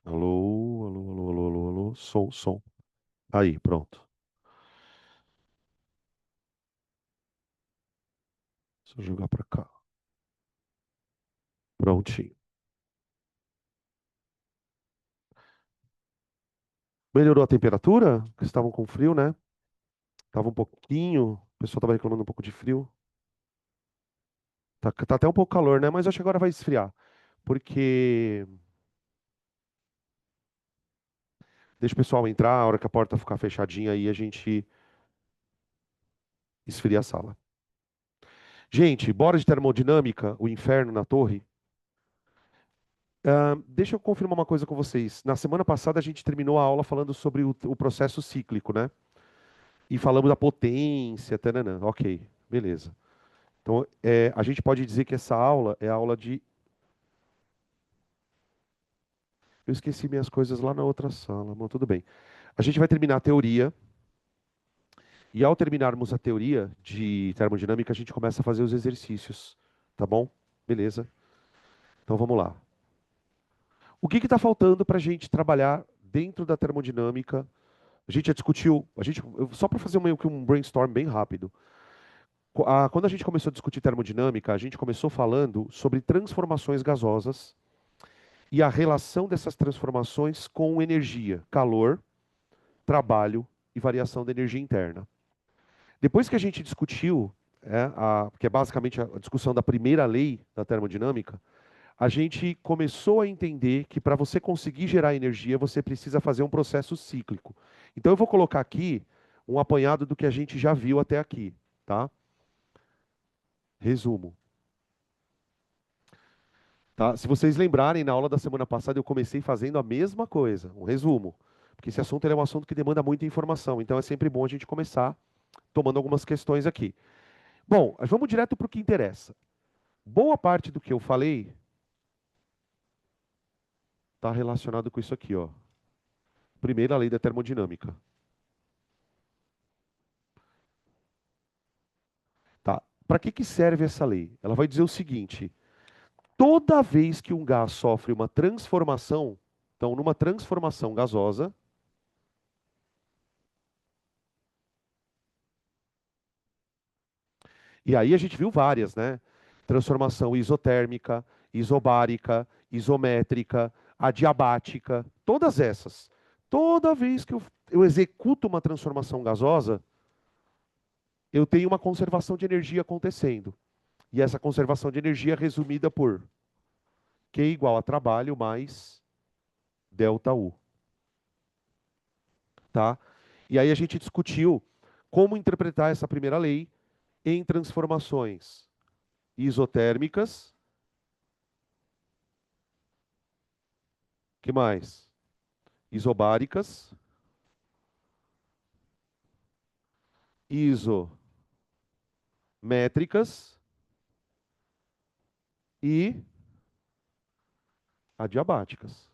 Alô, alô, alô, alô, alô, alô. Som, som. Aí, pronto. Deixa eu jogar pra cá. Prontinho. Melhorou a temperatura? Porque estavam com frio, né? Tava um pouquinho. O pessoal tava reclamando um pouco de frio. Tá até um pouco calor, né? Mas acho que agora vai esfriar. Porque deixa o pessoal entrar, a hora que a porta ficar fechadinha aí, a gente esfria a sala. Gente, bora de termodinâmica, o inferno na torre. Deixa eu confirmar uma coisa com vocês. Na semana passada a gente terminou a aula falando sobre o processo cíclico, né? E falamos da potência, tananã. Ok, beleza. Então, a gente pode dizer que essa aula é a aula de. Eu esqueci minhas coisas lá na outra sala, mas tudo bem. A gente vai terminar a teoria, e ao terminarmos a teoria de termodinâmica, a gente começa a fazer os exercícios. Tá bom? Beleza. Então vamos lá. O que está faltando para a gente trabalhar dentro da termodinâmica? A gente já discutiu, só para fazer meio que um brainstorm bem rápido. Quando a gente começou a discutir termodinâmica, a gente começou falando sobre transformações gasosas e a relação dessas transformações com energia, calor, trabalho e variação da energia interna. Depois que a gente discutiu, que é basicamente a discussão da primeira lei da termodinâmica, a gente começou a entender que para você conseguir gerar energia, você precisa fazer um processo cíclico. Então eu vou colocar aqui um apanhado do que a gente já viu até aqui, tá? Resumo. Tá? Se vocês lembrarem, na aula da semana passada eu comecei fazendo a mesma coisa, um resumo. Porque esse assunto ele é um assunto que demanda muita informação, então é sempre bom a gente começar tomando algumas questões aqui. Bom, vamos direto para o que interessa. Boa parte do que eu falei está relacionado com isso aqui, ó. Primeira lei da termodinâmica. Tá? Para que serve essa lei? Ela vai dizer o seguinte: toda vez que um gás sofre uma transformação, então numa transformação gasosa, e aí a gente viu várias, né? Transformação isotérmica, isobárica, isométrica, adiabática, todas essas. Toda vez que eu executo uma transformação gasosa, eu tenho uma conservação de energia acontecendo. E essa conservação de energia é resumida por Q igual a trabalho mais delta U, tá? E aí a gente discutiu como interpretar essa primeira lei em transformações isotérmicas. Que mais? Isobáricas, isométricas e adiabáticas.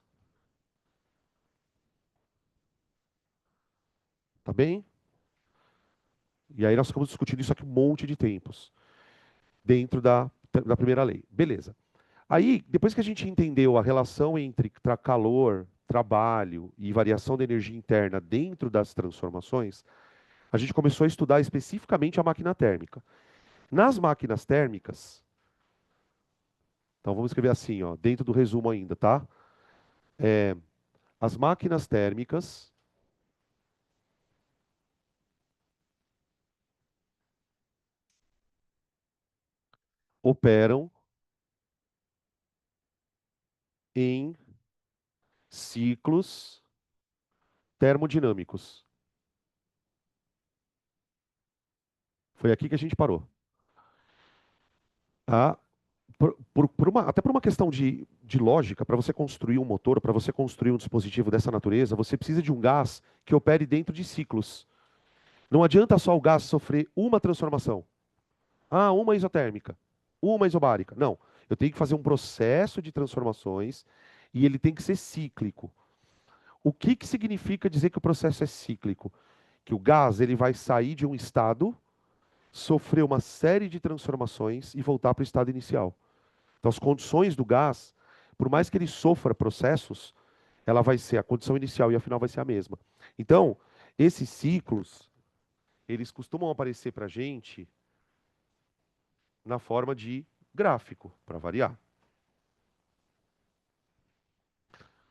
Tá bem? E aí nós ficamos discutindo isso aqui um monte de tempos, dentro da primeira lei. Beleza. Aí, depois que a gente entendeu a relação entre calor, trabalho e variação da energia interna dentro das transformações, a gente começou a estudar especificamente a máquina térmica. Nas máquinas térmicas, então vamos escrever assim, ó, dentro do resumo ainda, tá? As máquinas térmicas operam em ciclos termodinâmicos. Foi aqui que a gente parou. Tá? Até por uma questão de lógica, para você construir um motor, para você construir um dispositivo dessa natureza, você precisa de um gás que opere dentro de ciclos. Não adianta só o gás sofrer uma transformação. Ah, uma isotérmica, uma isobárica. Não. Eu tenho que fazer um processo de transformações e ele tem que ser cíclico. O que significa dizer que o processo é cíclico? Que o gás ele vai sair de um estado, sofrer uma série de transformações e voltar para o estado inicial. Então, as condições do gás, por mais que ele sofra processos, ela vai ser a condição inicial e a final vai ser a mesma. Então, esses ciclos, eles costumam aparecer para a gente na forma de gráfico, para variar.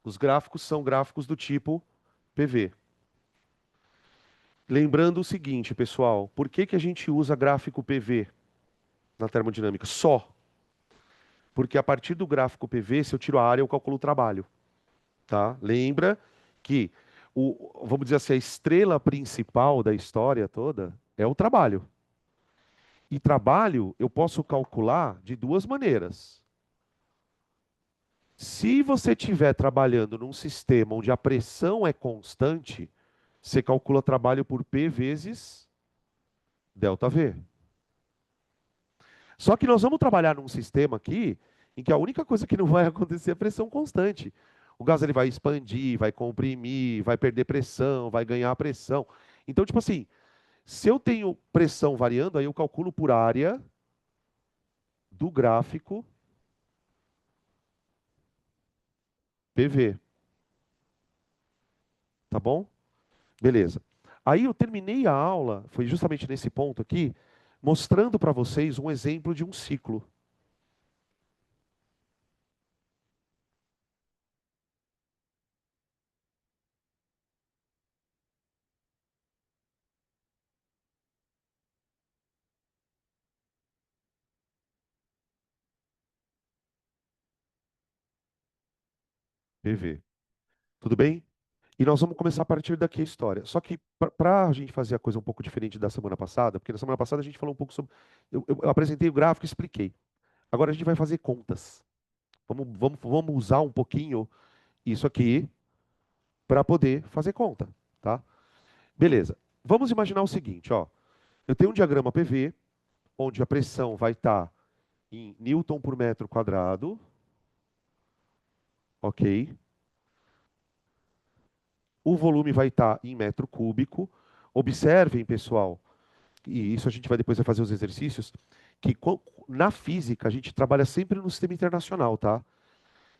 Os gráficos são gráficos do tipo PV. Lembrando o seguinte, pessoal, por que que a gente usa gráfico PV na termodinâmica? Só. Porque a partir do gráfico PV, se eu tiro a área, eu calculo o trabalho. Tá? Lembra que, vamos dizer assim, a estrela principal da história toda é o trabalho. E trabalho eu posso calcular de duas maneiras. Se você estiver trabalhando num sistema onde a pressão é constante, você calcula trabalho por P vezes delta V. Só que nós vamos trabalhar num sistema aqui em que a única coisa que não vai acontecer é pressão constante. O gás ele vai expandir, vai comprimir, vai perder pressão, vai ganhar pressão. Então, tipo assim, se eu tenho pressão variando, aí eu calculo por área do gráfico PV, tá bom? Beleza. Aí eu terminei a aula, foi justamente nesse ponto aqui, mostrando para vocês um exemplo de um ciclo. PV. Tudo bem? E nós vamos começar a partir daqui a história. Só que para a gente fazer a coisa um pouco diferente da semana passada, porque na semana passada a gente falou um pouco sobre. Eu apresentei o gráfico e expliquei. Agora a gente vai fazer contas. Vamos usar um pouquinho isso aqui para poder fazer conta, tá? Beleza. Vamos imaginar o seguinte, ó. Eu tenho um diagrama PV, onde a pressão vai estar em Newton por metro quadrado, ok? O volume vai estar em metro cúbico. Observem, pessoal, e isso a gente vai depois vai fazer os exercícios, que na física a gente trabalha sempre no sistema internacional, tá?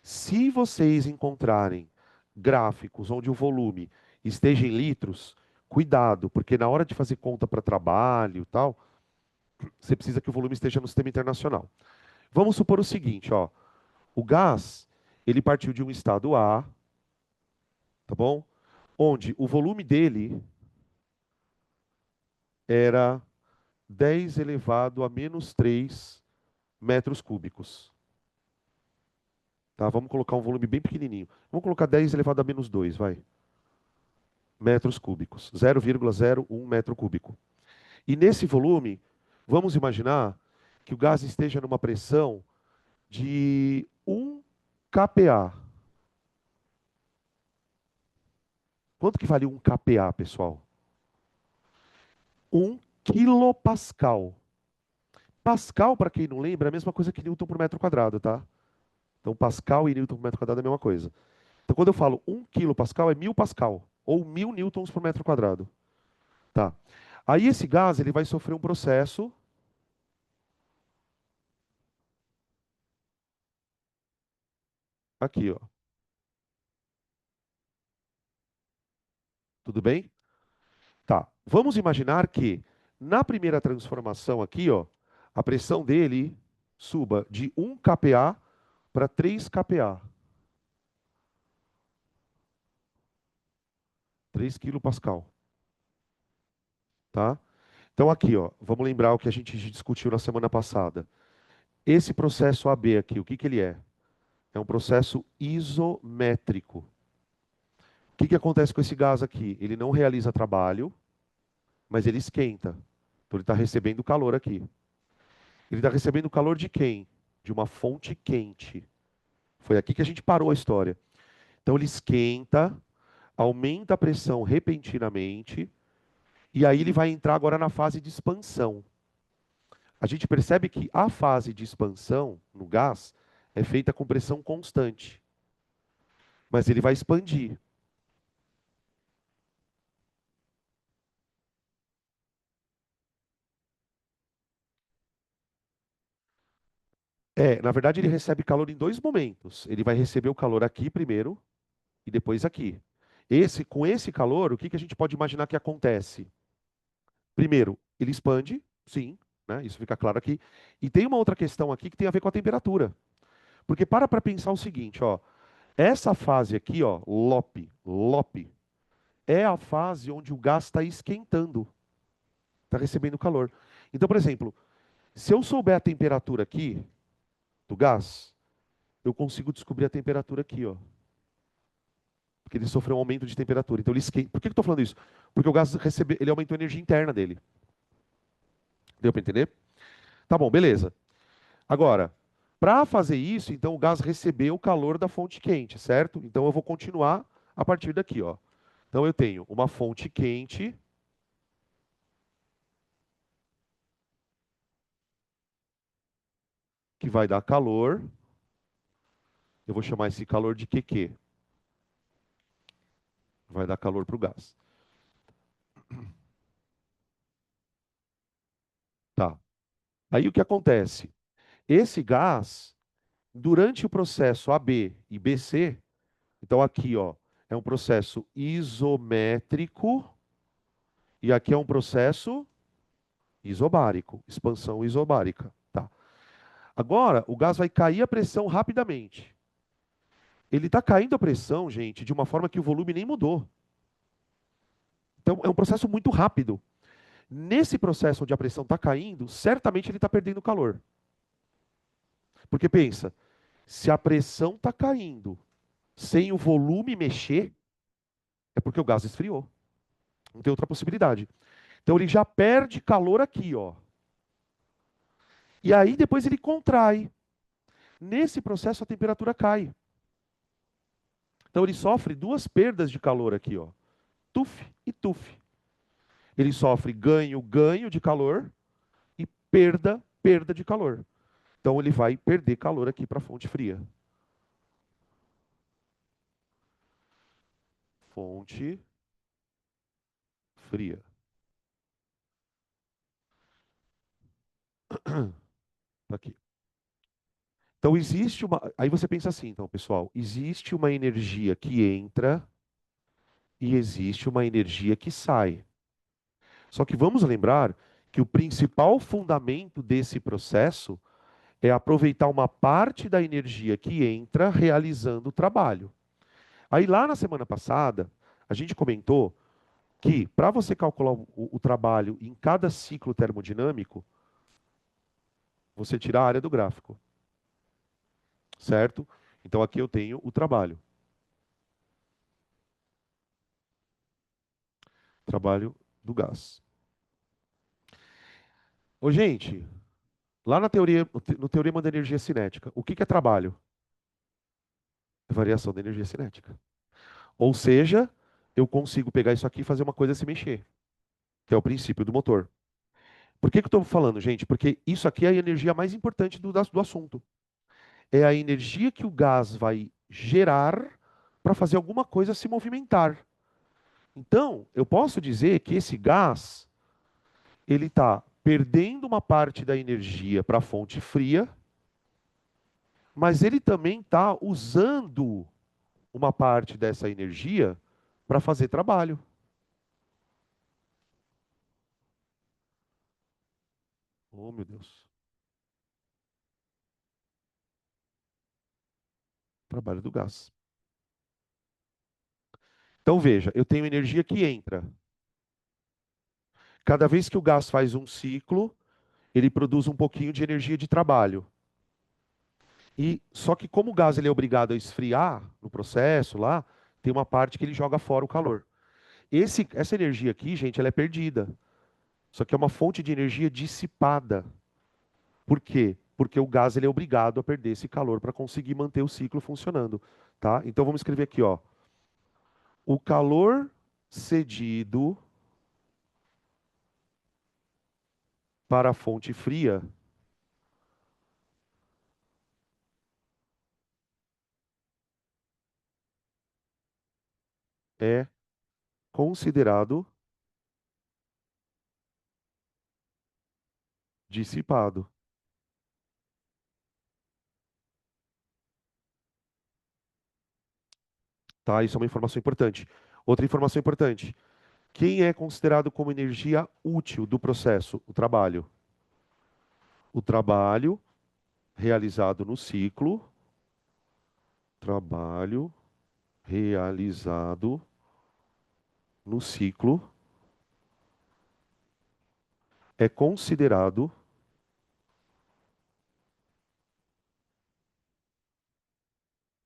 Se vocês encontrarem gráficos onde o volume esteja em litros, cuidado, porque na hora de fazer conta para trabalho e tal, você precisa que o volume esteja no sistema internacional. Vamos supor o seguinte, ó, o gás, ele partiu de um estado A, tá bom? Onde o volume dele era 10 elevado a menos 3 metros cúbicos. Tá? Vamos colocar um volume bem pequenininho. Vamos colocar 10 elevado a menos 2, vai. Metros cúbicos. 0,01 metro cúbico. E nesse volume, vamos imaginar que o gás esteja numa pressão de 1 kPa. Quanto que vale 1 kPa, pessoal? 1 quilopascal. Pascal, para quem não lembra, é a mesma coisa que Newton por metro quadrado, tá? Então, Pascal e Newton por metro quadrado é a mesma coisa. Então, quando eu falo 1 quilopascal, é 1000 pascal, ou 1000 newtons por metro quadrado. Tá. Aí esse gás ele vai sofrer um processo aqui, ó. Tudo bem? Tá. Vamos imaginar que na primeira transformação aqui, ó, a pressão dele suba de 1 kPa para 3 kPa. 3 quilopascal, tá? Então aqui, ó, vamos lembrar o que a gente discutiu na semana passada. Esse processo AB aqui, o que que ele é? É um processo isométrico. O que que acontece com esse gás aqui? Ele não realiza trabalho, mas ele esquenta. Então ele está recebendo calor aqui. Ele está recebendo calor de quem? De uma fonte quente. Foi aqui que a gente parou a história. Então ele esquenta, aumenta a pressão repentinamente, e aí ele vai entrar agora na fase de expansão. A gente percebe que a fase de expansão no gás é feita com pressão constante, mas ele vai expandir. Na verdade, ele recebe calor em dois momentos. Ele vai receber o calor aqui primeiro, e depois aqui. Com esse calor, o que que a gente pode imaginar que acontece? Primeiro, ele expande, sim, né? Isso fica claro aqui. E tem uma outra questão aqui que tem a ver com a temperatura. Porque para pensar o seguinte, ó, essa fase aqui, ó, LOP, é a fase onde o gás está esquentando, está recebendo calor. Então, por exemplo, se eu souber a temperatura aqui do gás, eu consigo descobrir a temperatura aqui, ó. Porque ele sofreu um aumento de temperatura. Então ele esquenta. Por que eu estou falando isso? Porque o gás recebe, ele aumentou a energia interna dele. Deu para entender? Tá bom, beleza. Agora, para fazer isso, então o gás recebeu o calor da fonte quente, certo? Então eu vou continuar a partir daqui, ó. Então eu tenho uma fonte quente que vai dar calor. Eu vou chamar esse calor de QQ. Vai dar calor para o gás. Tá. Aí o que acontece? Esse gás, durante o processo AB e BC, então aqui, ó, é um processo isométrico e aqui é um processo isobárico, expansão isobárica, tá? Agora, o gás vai cair a pressão rapidamente. Ele está caindo a pressão, gente, de uma forma que o volume nem mudou. Então, é um processo muito rápido. Nesse processo onde a pressão está caindo, certamente ele está perdendo calor. Porque pensa, se a pressão está caindo sem o volume mexer, é porque o gás esfriou. Não tem outra possibilidade. Então ele já perde calor aqui, ó. E aí depois ele contrai. Nesse processo a temperatura cai. Então ele sofre duas perdas de calor aqui, ó. Tuf e tuf. Ele sofre ganho, ganho de calor e perda, perda de calor. Então ele vai perder calor aqui para a fonte fria. Fonte fria. Tá aqui. Então existe uma. Aí você pensa assim, então, pessoal, existe uma energia que entra e existe uma energia que sai. Só que vamos lembrar que o principal fundamento desse processo é aproveitar uma parte da energia que entra realizando o trabalho. Aí lá na semana passada, a gente comentou que para você calcular o trabalho em cada ciclo termodinâmico, você tira a área do gráfico, certo? Então aqui eu tenho o trabalho do gás. Ô, gente, lá na teoria, no teorema da energia cinética, o que é trabalho? É variação da energia cinética. Ou seja, eu consigo pegar isso aqui e fazer uma coisa se mexer, que é o princípio do motor. Por que eu estou falando, gente? Porque isso aqui é a energia mais importante do assunto. É a energia que o gás vai gerar para fazer alguma coisa se movimentar. Então, eu posso dizer que esse gás, ele está perdendo uma parte da energia para a fonte fria, mas ele também está usando uma parte dessa energia para fazer trabalho. Oh, meu Deus. Trabalho do gás. Então veja, eu tenho energia que entra. Cada vez que o gás faz um ciclo, ele produz um pouquinho de energia de trabalho. E só que como o gás ele é obrigado a esfriar no processo lá, tem uma parte que ele joga fora o calor. Essa energia aqui, gente, ela é perdida. Só que é uma fonte de energia dissipada. Por quê? Porque o gás ele é obrigado a perder esse calor para conseguir manter o ciclo funcionando, tá? Então vamos escrever aqui, ó. O calor cedido para a fonte fria é considerado dissipado. Tá? Isso é uma informação importante. Outra informação importante. Quem é considerado como energia útil do processo? O trabalho. O trabalho realizado no ciclo, trabalho realizado no ciclo é considerado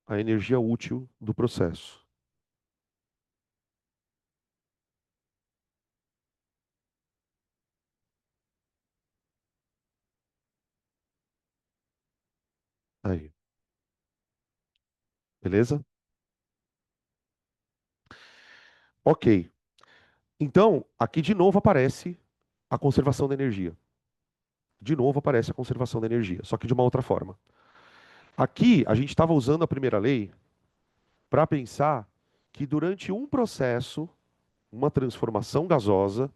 a energia útil do processo. Aí, beleza? Ok. Então, aqui de novo aparece a conservação da energia. De novo aparece a conservação da energia, só que de uma outra forma. Aqui, a gente estava usando a primeira lei para pensar que durante um processo, uma transformação gasosa,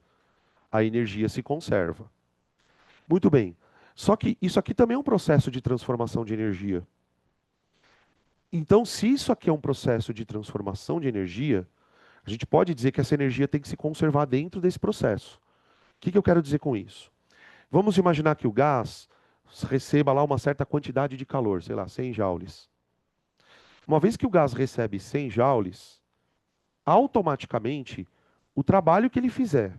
a energia se conserva. Muito bem. Só que isso aqui também é um processo de transformação de energia. Então, se isso aqui é um processo de transformação de energia, a gente pode dizer que essa energia tem que se conservar dentro desse processo. O que que eu quero dizer com isso? Vamos imaginar que o gás receba lá uma certa quantidade de calor, sei lá, 100 joules. Uma vez que o gás recebe 100 joules, automaticamente o trabalho que ele fizer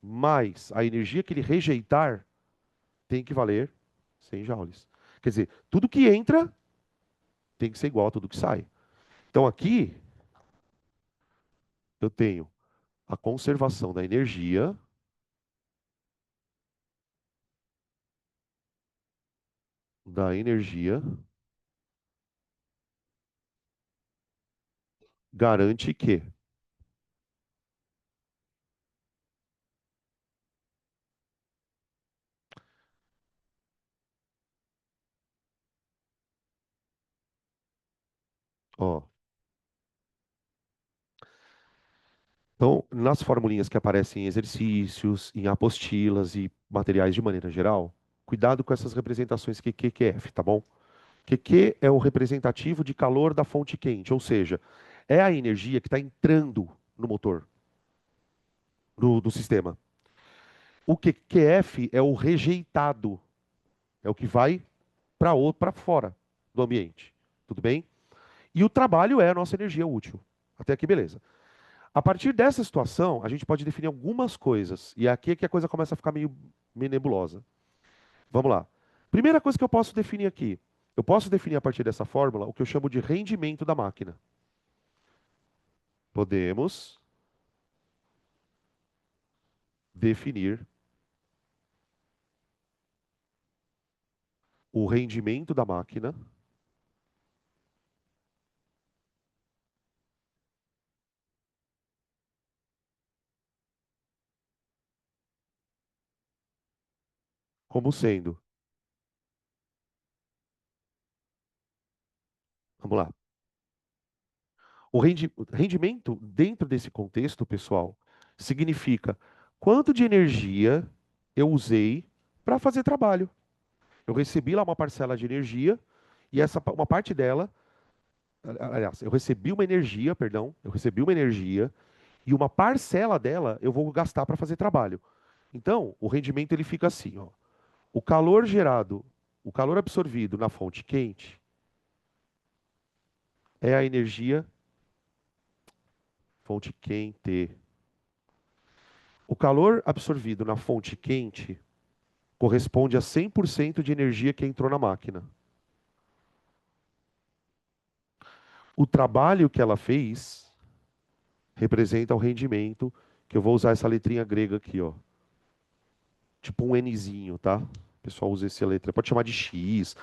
mais a energia que ele rejeitar tem que valer 100 joules. Quer dizer, tudo que entra tem que ser igual a tudo que sai. Então aqui eu tenho a conservação da energia garante que, ó, então nas formulinhas que aparecem em exercícios, em apostilas e materiais de maneira geral, cuidado com essas representações QQ, QF, tá bom? QQ é o representativo de calor da fonte quente, ou seja, é a energia que está entrando no motor, do sistema. O QQF é o rejeitado, é o que vai para fora do ambiente. Tudo bem? E o trabalho é a nossa energia útil. Até aqui, beleza. A partir dessa situação, a gente pode definir algumas coisas. E aqui é que a coisa começa a ficar meio nebulosa. Vamos lá. Primeira coisa que eu posso definir aqui. Eu posso definir a partir dessa fórmula o que eu chamo de rendimento da máquina. Podemos definir o rendimento da máquina como sendo, vamos lá, o rendimento dentro desse contexto, pessoal, significa quanto de energia eu usei para fazer trabalho. Eu recebi lá uma parcela de energia e uma parte dela, aliás, eu recebi uma energia, perdão, eu recebi uma energia e uma parcela dela eu vou gastar para fazer trabalho. Então, o rendimento ele fica assim, ó. O calor gerado, o calor absorvido na fonte quente é a energia fonte quente. O calor absorvido na fonte quente corresponde a 100% de energia que entrou na máquina. O trabalho que ela fez representa o rendimento, que eu vou usar essa letrinha grega aqui, ó. Tipo um Nzinho, tá? O pessoal usa essa letra. Pode chamar de X,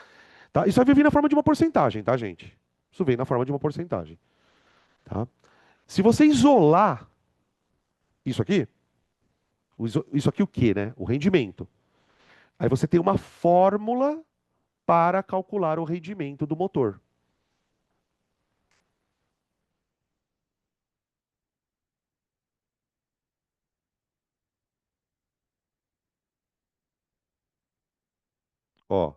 tá? Isso vai vir na forma de uma porcentagem, tá, gente? Isso vem na forma de uma porcentagem, tá? Se você isolar isso aqui, isso aqui o quê, né? O rendimento. Aí você tem uma fórmula para calcular o rendimento do motor. Ó,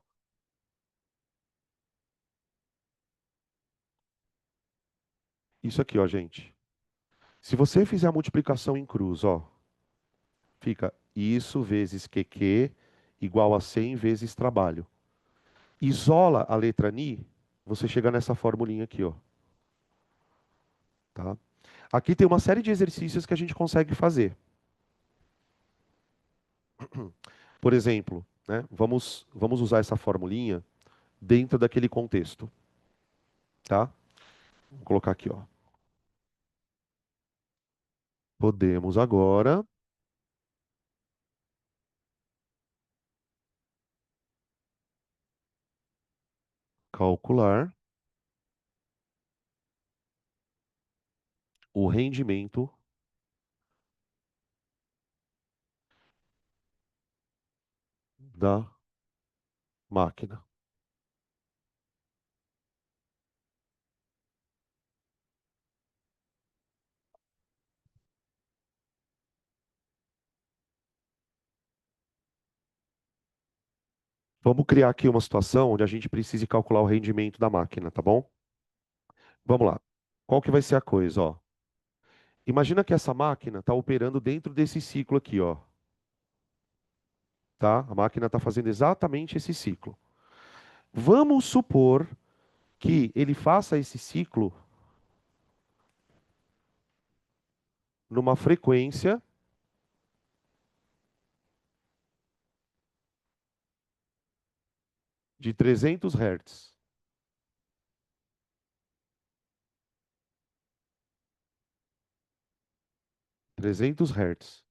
Isso aqui, ó, gente. Se você fizer a multiplicação em cruz, ó, fica isso vezes QQ igual a 100 vezes trabalho. Isola a letra Ni, você chega nessa formulinha aqui, ó. Tá? Aqui tem uma série de exercícios que a gente consegue fazer. Por exemplo, né, vamos usar essa formulinha dentro daquele contexto. Tá? Vou colocar aqui, ó. Podemos agora calcular o rendimento da máquina. Vamos criar aqui uma situação onde a gente precise calcular o rendimento da máquina, tá bom? Vamos lá. Qual que vai ser a coisa, ó? Imagina que essa máquina está operando dentro desse ciclo aqui, ó. Tá? A máquina está fazendo exatamente esse ciclo. Vamos supor que ele faça esse ciclo numa frequência de 300 Hz. 300 Hz,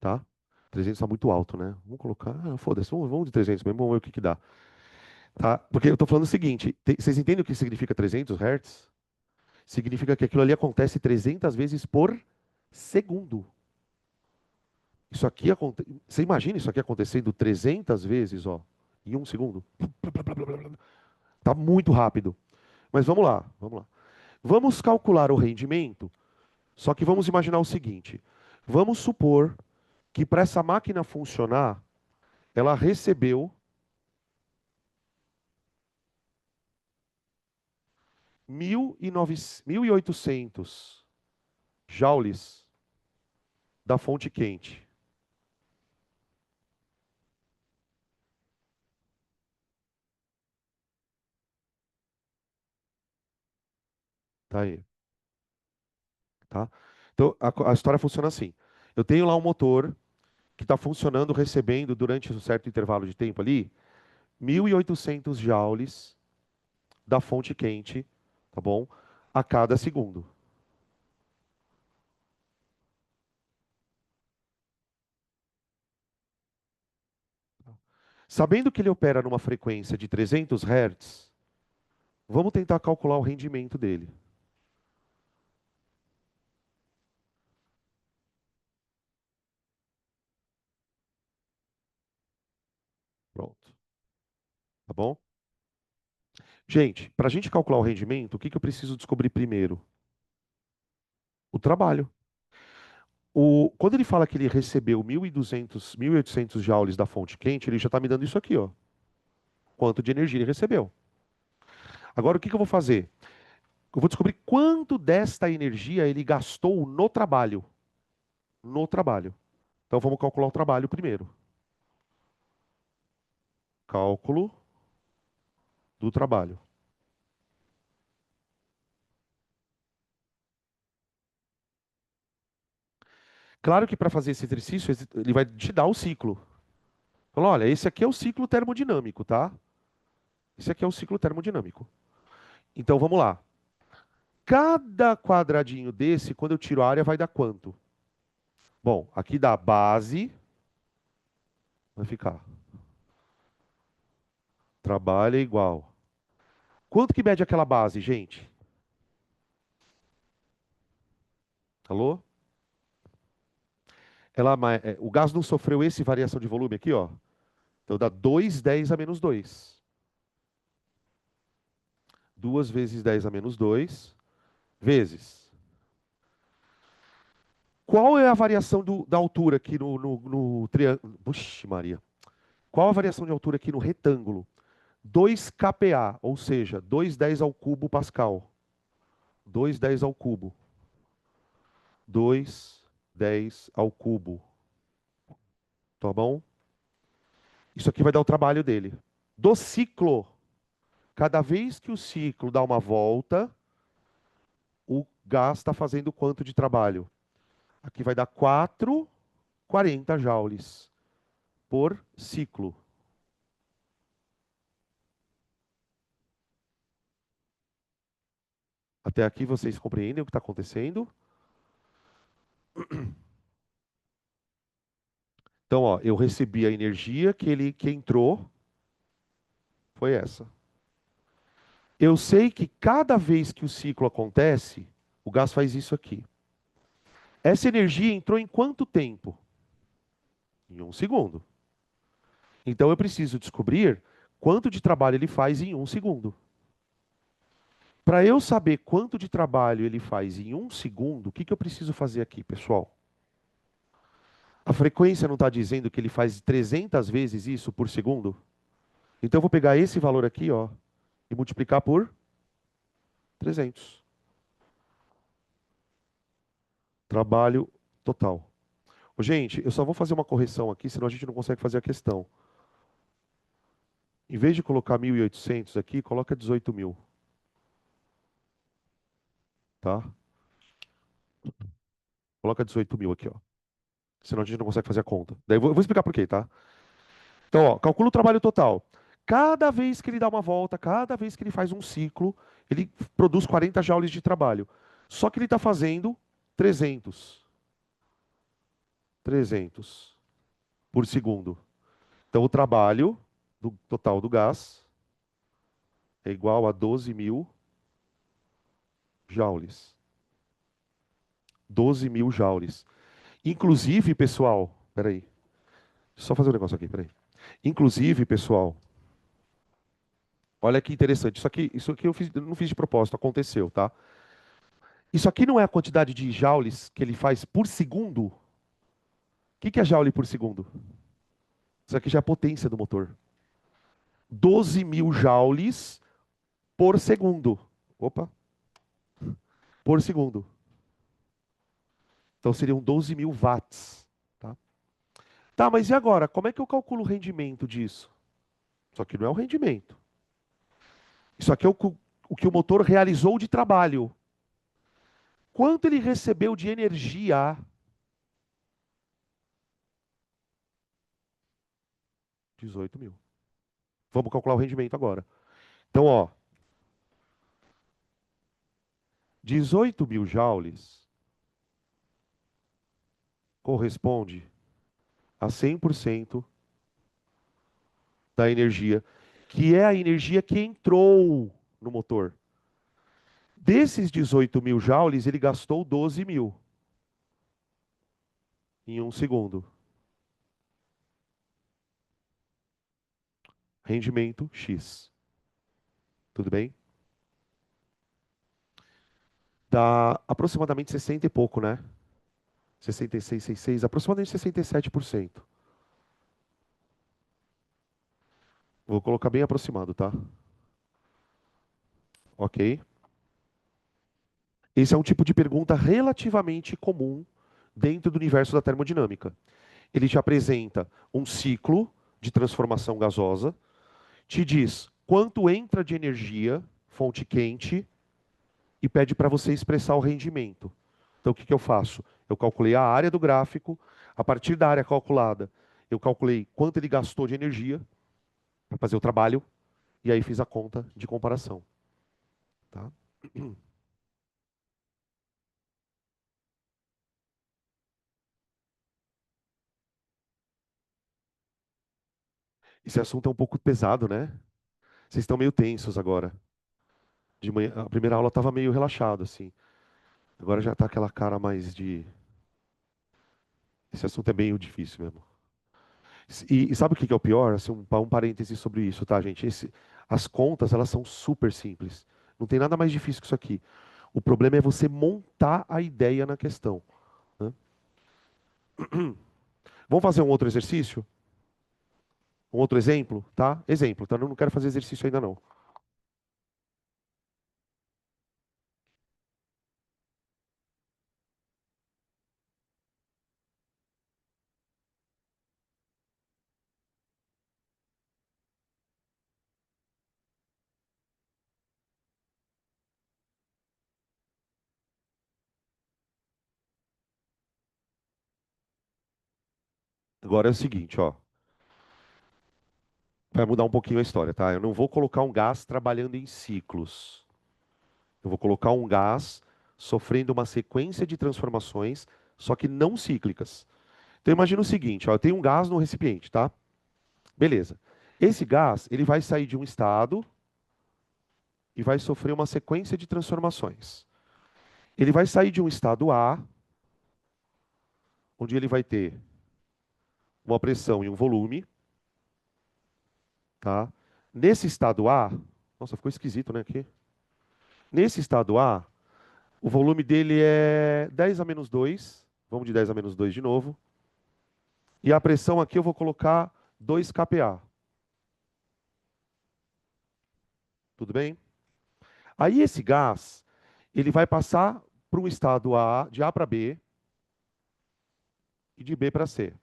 tá? 300 está muito alto, né? Vamos colocar, foda-se, vamos de 300 mesmo, vamos ver o que que dá. Tá? Porque eu estou falando o seguinte, vocês entendem o que significa 300 Hz? Significa que aquilo ali acontece 300 vezes por segundo. Isso aqui acontece. Você imagina isso aqui acontecendo 300 vezes, ó, em um segundo? Tá muito rápido. Mas vamos lá, vamos lá. Vamos calcular o rendimento, só que vamos imaginar o seguinte: vamos supor que para essa máquina funcionar, ela recebeu 1.800 joules da fonte quente. Tá aí, tá? Então a história funciona assim: eu tenho lá um motor que está funcionando, recebendo durante um certo intervalo de tempo ali, 1.800 joules da fonte quente, tá bom? A cada segundo. Sabendo que ele opera numa frequência de 300 Hz, vamos tentar calcular o rendimento dele. Pronto, tá bom? Gente, para a gente calcular o rendimento, o que que eu preciso descobrir primeiro? O trabalho. Quando ele fala que ele recebeu 1.200, 1.800 joules da fonte quente, ele já está me dando isso aqui, ó. Quanto de energia ele recebeu. Agora, o que que eu vou fazer? Eu vou descobrir quanto desta energia ele gastou no trabalho. No trabalho. Então, vamos calcular o trabalho primeiro. Cálculo do trabalho. Claro que para fazer esse exercício, ele vai te dar o ciclo. Fala, olha, esse aqui é o ciclo termodinâmico, tá? Esse aqui é o ciclo termodinâmico. Então, vamos lá. Cada quadradinho desse, quando eu tiro a área, vai dar quanto? Bom, aqui dá base, vai ficar. Trabalho é igual. Quanto que mede aquela base, gente? Alô? O gás não sofreu esse variação de volume aqui, ó. Então dá 2,10 a menos 2. 2 vezes 10 a menos 2 vezes. Qual é a variação da altura aqui no triângulo? Puxa, Maria. Qual a variação de altura aqui no retângulo? 2 kPa, ou seja, 2,10 ao cubo Pascal. 210 ao cubo. 210 ao cubo. Tá bom? Isso aqui vai dar o trabalho dele. Do ciclo, cada vez que o ciclo dá uma volta, o gás está fazendo quanto de trabalho? Aqui vai dar 440 joules por ciclo. Até aqui vocês compreendem o que está acontecendo? Então, ó, eu recebi a energia que entrou, foi essa. Eu sei que cada vez que o ciclo acontece, o gás faz isso aqui. Essa energia entrou em quanto tempo? Em 1 segundo. Então eu preciso descobrir quanto de trabalho ele faz em 1 segundo. Para eu saber quanto de trabalho ele faz em 1 segundo, o que eu preciso fazer aqui, pessoal? A frequência não está dizendo que ele faz 300 vezes isso por segundo? Então eu vou pegar esse valor aqui, ó, e multiplicar por 300. Trabalho total. Ô, gente, eu só vou fazer uma correção aqui, senão a gente não consegue fazer a questão. Em vez de colocar 1.800 aqui, coloca 18.000, tá? Coloca 18.000 aqui, ó. Senão a gente não consegue fazer a conta. Daí eu vou explicar por quê, tá? Então, ó, calcula o trabalho total. Cada vez que ele dá uma volta, cada vez que ele faz um ciclo, ele produz 40 joules de trabalho. Só que ele está fazendo 300. 300 por segundo. Então, o trabalho total do gás é igual a 12.000 joules. 12.000 joules. Inclusive, pessoal, peraí. Só fazer um negócio aqui, peraí. Inclusive, pessoal, olha que interessante. Isso aqui eu não fiz de propósito, aconteceu, tá? Isso aqui não é a quantidade de joules que ele faz por segundo? O que é joule por segundo? Isso aqui já é a potência do motor. 12.000 joules por segundo. Opa, por segundo. Então seriam 12.000 watts. Tá? Tá, mas e agora? Como é que eu calculo o rendimento disso? Isso aqui não é o rendimento. Isso aqui é o que o motor realizou de trabalho. Quanto ele recebeu de energia? 18.000. Vamos calcular o rendimento agora. Então, ó, 18.000 joules corresponde a 100% da energia, que é a energia que entrou no motor. Desses 18.000 joules, ele gastou 12.000 em 1 segundo. Rendimento X. Tudo bem? Dá aproximadamente 60 e pouco, né? 66, 66, aproximadamente 67%. Vou colocar bem aproximado, tá? Ok? Esse é um tipo de pergunta relativamente comum dentro do universo da termodinâmica. Ele te apresenta um ciclo de transformação gasosa, te diz quanto entra de energia, fonte quente, e pede para você expressar o rendimento. Então, o que eu faço? Eu calculei a área do gráfico, a partir da área calculada, eu calculei quanto ele gastou de energia para fazer o trabalho, e aí fiz a conta de comparação. Tá? Esse assunto é um pouco pesado, né? Vocês estão meio tensos agora. De manhã, a primeira aula estava meio relaxado, assim. Agora já está aquela cara mais de. Esse assunto é bem difícil mesmo. E sabe o que é o pior? Assim, um parêntese sobre isso, tá, gente? As contas, elas são super simples. Não tem nada mais difícil que isso aqui. O problema é você montar a ideia na questão, né? Vamos fazer um outro exercício? Um outro exemplo, tá? Exemplo, tá? Eu não quero fazer exercício ainda não. Agora é o seguinte, ó. Vai mudar um pouquinho a história, tá? Eu não vou colocar um gás trabalhando em ciclos. Eu vou colocar um gás sofrendo uma sequência de transformações, só que não cíclicas. Então imagina o seguinte, ó, eu tenho um gás no recipiente, tá? Beleza. Esse gás, ele vai sair de um estado e vai sofrer uma sequência de transformações. Ele vai sair de um estado A, onde ele vai ter uma pressão e um volume, tá? Nesse estado A, nossa, ficou esquisito, né, aqui. Nesse estado A, o volume dele é 10 a menos 2. Vamos de 10 a menos 2 de novo. E a pressão aqui eu vou colocar 2 kPa. Tudo bem? Aí esse gás, ele vai passar para um estado A, de A para B e de B para C.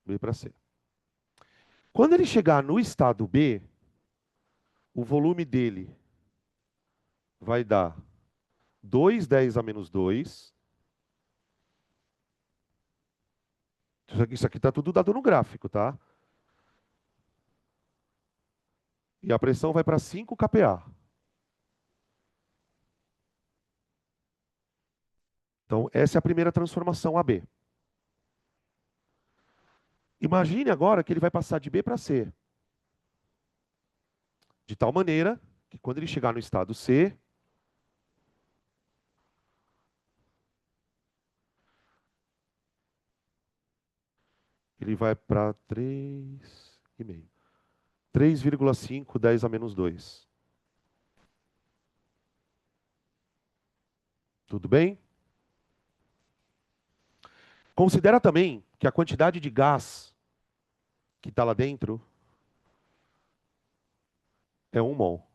B para C. Quando ele chegar no estado B, o volume dele vai dar 2 10 a menos 2. Isso aqui está tudo dado no gráfico, tá? E a pressão vai para 5 kPa. Então, essa é a primeira transformação AB. Imagine agora que ele vai passar de B para C. De tal maneira que quando ele chegar no estado C, ele vai para 3,5. 3,5, 10 a menos 2. Tudo bem? Considera também que a quantidade de gás que está lá dentro é 1 mol.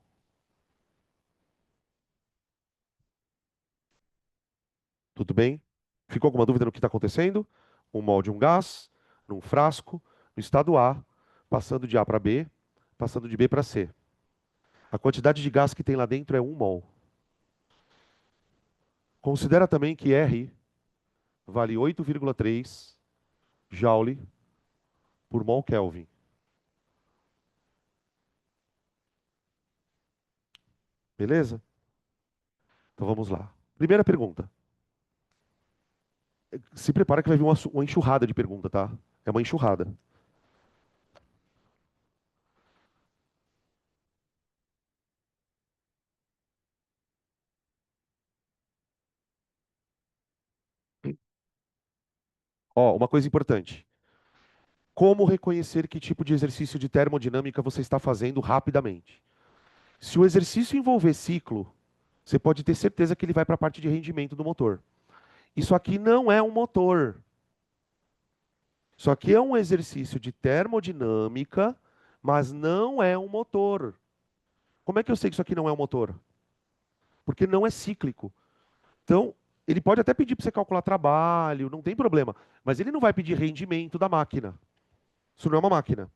Tudo bem? Ficou alguma dúvida no que está acontecendo? 1 mol de um gás, num frasco, no estado A, passando de A para B, passando de B para C. A quantidade de gás que tem lá dentro é 1 mol. Considera também que R vale 8,3 joule por mol Kelvin. Beleza? Então vamos lá. Primeira pergunta. Se prepara que vai vir uma enxurrada de pergunta, tá? É uma enxurrada. Ó, uma coisa importante. Como reconhecer que tipo de exercício de termodinâmica você está fazendo rapidamente? Se o exercício envolver ciclo, você pode ter certeza que ele vai para a parte de rendimento do motor. Isso aqui não é um motor. Isso aqui é um exercício de termodinâmica, mas não é um motor. Como é que eu sei que isso aqui não é um motor? Porque não é cíclico. Então, ele pode até pedir para você calcular trabalho, não tem problema. Mas ele não vai pedir rendimento da máquina. Isso não é uma máquina.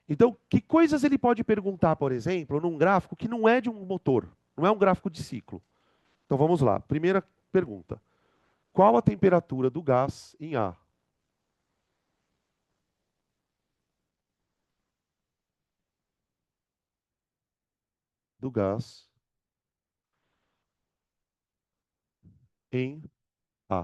Então, que coisas ele pode perguntar, por exemplo, num gráfico que não é de um motor, não é um gráfico de ciclo? Então vamos lá. Primeira pergunta: qual a temperatura do gás em A? Do gás em A.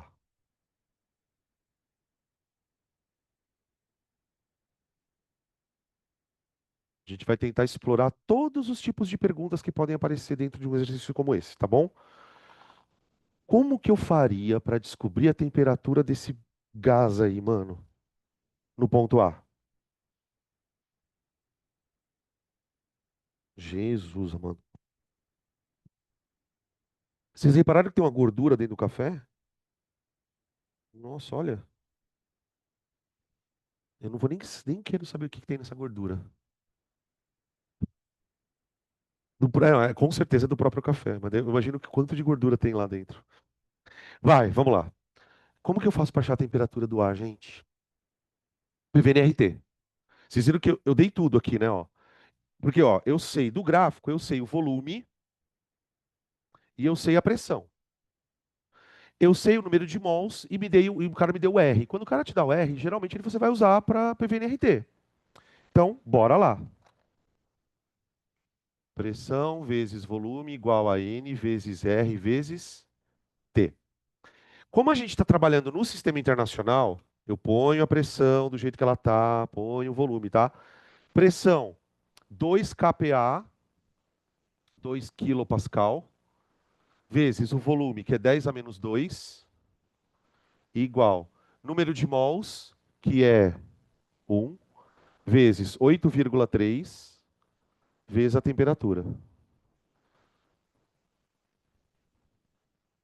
A gente vai tentar explorar todos os tipos de perguntas que podem aparecer dentro de um exercício como esse, tá bom? Como que eu faria para descobrir a temperatura desse gás aí, mano? No ponto A. Jesus, mano. Vocês repararam que tem uma gordura dentro do café? Nossa, olha. Eu não vou nem quero saber o que que tem nessa gordura. Com certeza é do próprio café, mas eu imagino que quanto de gordura tem lá dentro. Vai, vamos lá. Como que eu faço para achar a temperatura do ar, gente? PVNRT. Vocês viram que eu dei tudo aqui, né? Ó. Porque, ó, eu sei do gráfico, eu sei o volume e eu sei a pressão. Eu sei o número de mols e o cara me deu o R. Quando o cara te dá o R, geralmente você vai usar para PVNRT. Então, bora lá. Pressão vezes volume igual a N vezes R vezes T. Como a gente está trabalhando no sistema internacional, eu ponho a pressão do jeito que ela está, ponho o volume, tá? Pressão 2 kPa, 2 kilopascal, vezes o volume, que é 10 a menos 2, igual número de mols, que é 1, vezes 8,3, vezes a temperatura.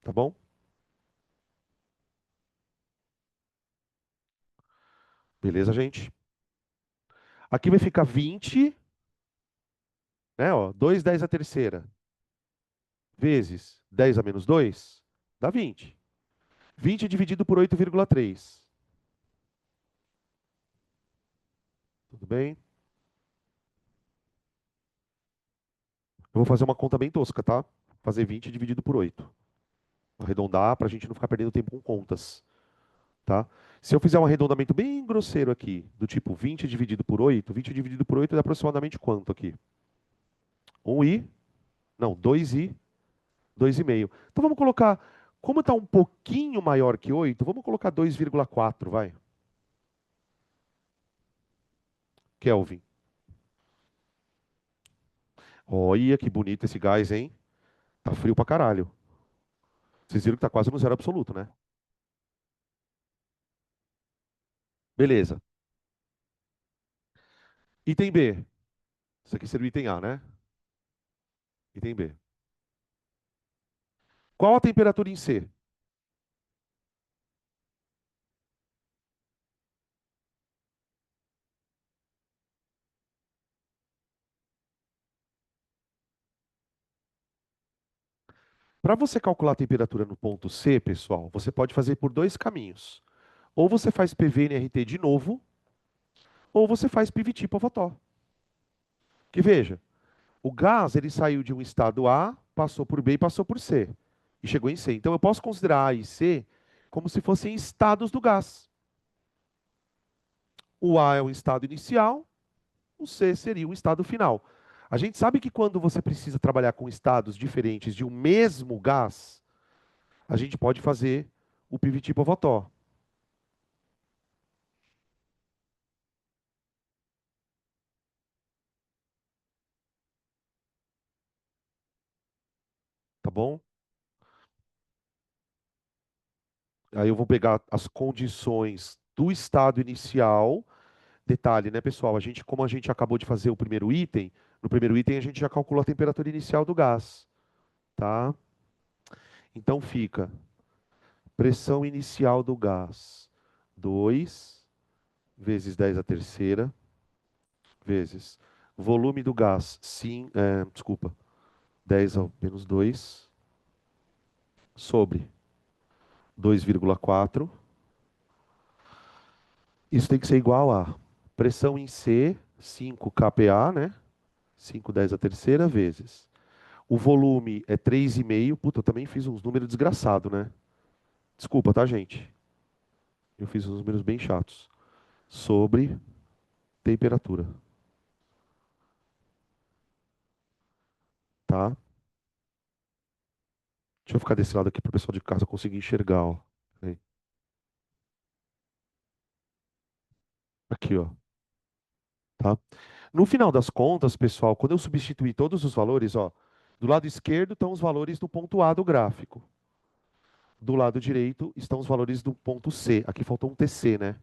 Tá bom? Beleza, gente? Aqui vai ficar 20, né? Ó, 2 10 a terceira, vezes 10 a menos 2, dá 20. 20 dividido por 8,3. Tudo bem? Eu vou fazer uma conta bem tosca, tá? Fazer 20 dividido por 8. Arredondar para a gente não ficar perdendo tempo com contas, tá? Se eu fizer um arredondamento bem grosseiro aqui, do tipo 20 dividido por 8, 20 dividido por 8 dá aproximadamente quanto aqui? 1 i? Não, 2 i, 2,5. Então vamos colocar, como está um pouquinho maior que 8, vamos colocar 2,4, vai. Kelvin. Olha que bonito esse gás, hein? Tá frio pra caralho. Vocês viram que tá quase no zero absoluto, né? Beleza. Item B. Isso aqui seria o item A, né? Item B. Qual a temperatura em C? Para você calcular a temperatura no ponto C, pessoal, você pode fazer por dois caminhos. Ou você faz PV-NRT de novo, ou você faz PVT-Povotó. Que veja, o gás ele saiu de um estado A, passou por B e passou por C. E chegou em C. Então eu posso considerar A e C como se fossem estados do gás. O A é o estado inicial, o C seria o estado final. A gente sabe que quando você precisa trabalhar com estados diferentes de um mesmo gás, a gente pode fazer o PVT-Povotó. Tá bom? Aí eu vou pegar as condições do estado inicial. Detalhe, né, pessoal? Como a gente acabou de fazer o primeiro item, no primeiro item a gente já calculou a temperatura inicial do gás, tá? Então fica pressão inicial do gás, 2 vezes 10 a terceira, vezes volume do gás, sim, desculpa, 10 ao menos 2, sobre 2,4. Isso tem que ser igual a pressão em C, 5 kPa, né? 5 10 a terceira vezes. O volume é 3,5. Puta, eu também fiz uns números desgraçados, né? Desculpa, tá, gente? Eu fiz uns números bem chatos. Sobre temperatura, tá? Deixa eu ficar desse lado aqui para o pessoal de casa conseguir enxergar, ó. Aí. Aqui, ó. Tá? No final das contas, pessoal, quando eu substituir todos os valores, ó, do lado esquerdo estão os valores do ponto A do gráfico. Do lado direito estão os valores do ponto C. Aqui faltou um TC, né?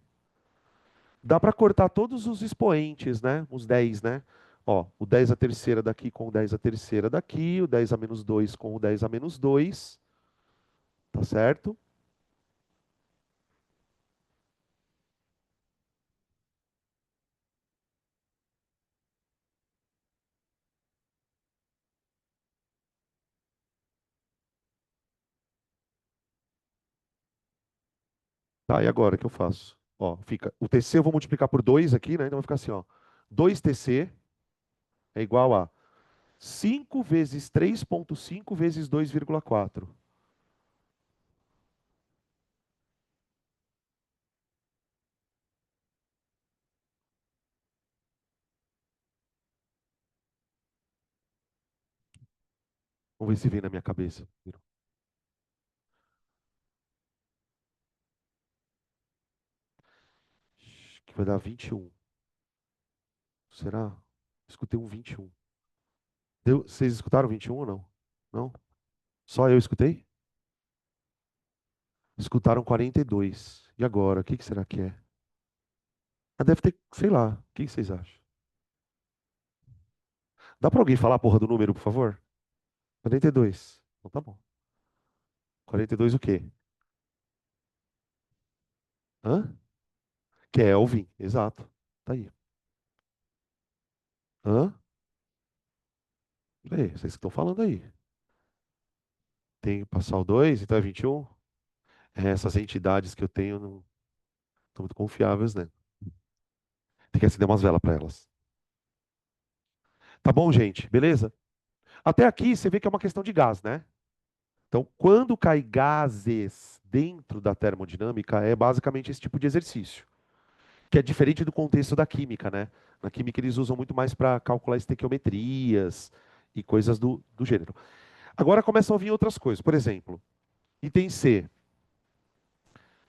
Dá para cortar todos os expoentes, né? Os 10, né? Ó, o 10 a terceira daqui com o 10 a terceira daqui, o 10 a menos 2 com o 10 a menos 2, tá certo? Tá, e agora o que eu faço? Ó, fica, o TC eu vou multiplicar por 2 aqui, né? Então vai ficar assim, ó. 2TC é igual a 5 vezes 3,5 vezes 2,4. Vamos ver se vem na minha cabeça. Que vai dar 21. Será? Escutei um 21. Vocês escutaram 21 ou não? Não? Só eu escutei? Escutaram 42. E agora? O que será que é? Ah, deve ter, sei lá. O que vocês acham? Dá pra alguém falar a porra do número, por favor? 42. Então tá bom. 42 o quê? Hã? Kelvin, exato. Tá aí. Hã? Aí, vocês que estão falando aí. Tem que passar o 2, então é 21? É, essas entidades que eu tenho não estão muito confiáveis, né? Tem que acender umas velas para elas. Tá bom, gente? Beleza? Até aqui você vê que é uma questão de gás, né? Então, quando cai gases dentro da termodinâmica, é basicamente esse tipo de exercício, que é diferente do contexto da química, né? Na química eles usam muito mais para calcular estequiometrias e coisas do gênero. Agora começam a vir outras coisas. Por exemplo, item C.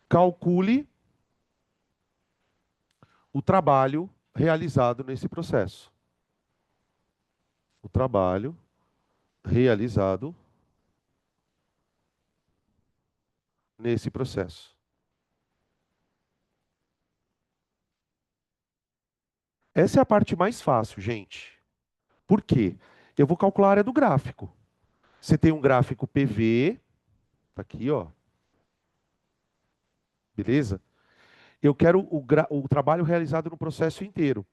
Calcule o trabalho realizado nesse processo. O trabalho realizado nesse processo. Essa é a parte mais fácil, gente. Por quê? Eu vou calcular a área do gráfico. Você tem um gráfico PV, tá aqui, ó, beleza? Eu quero o trabalho realizado no processo inteiro.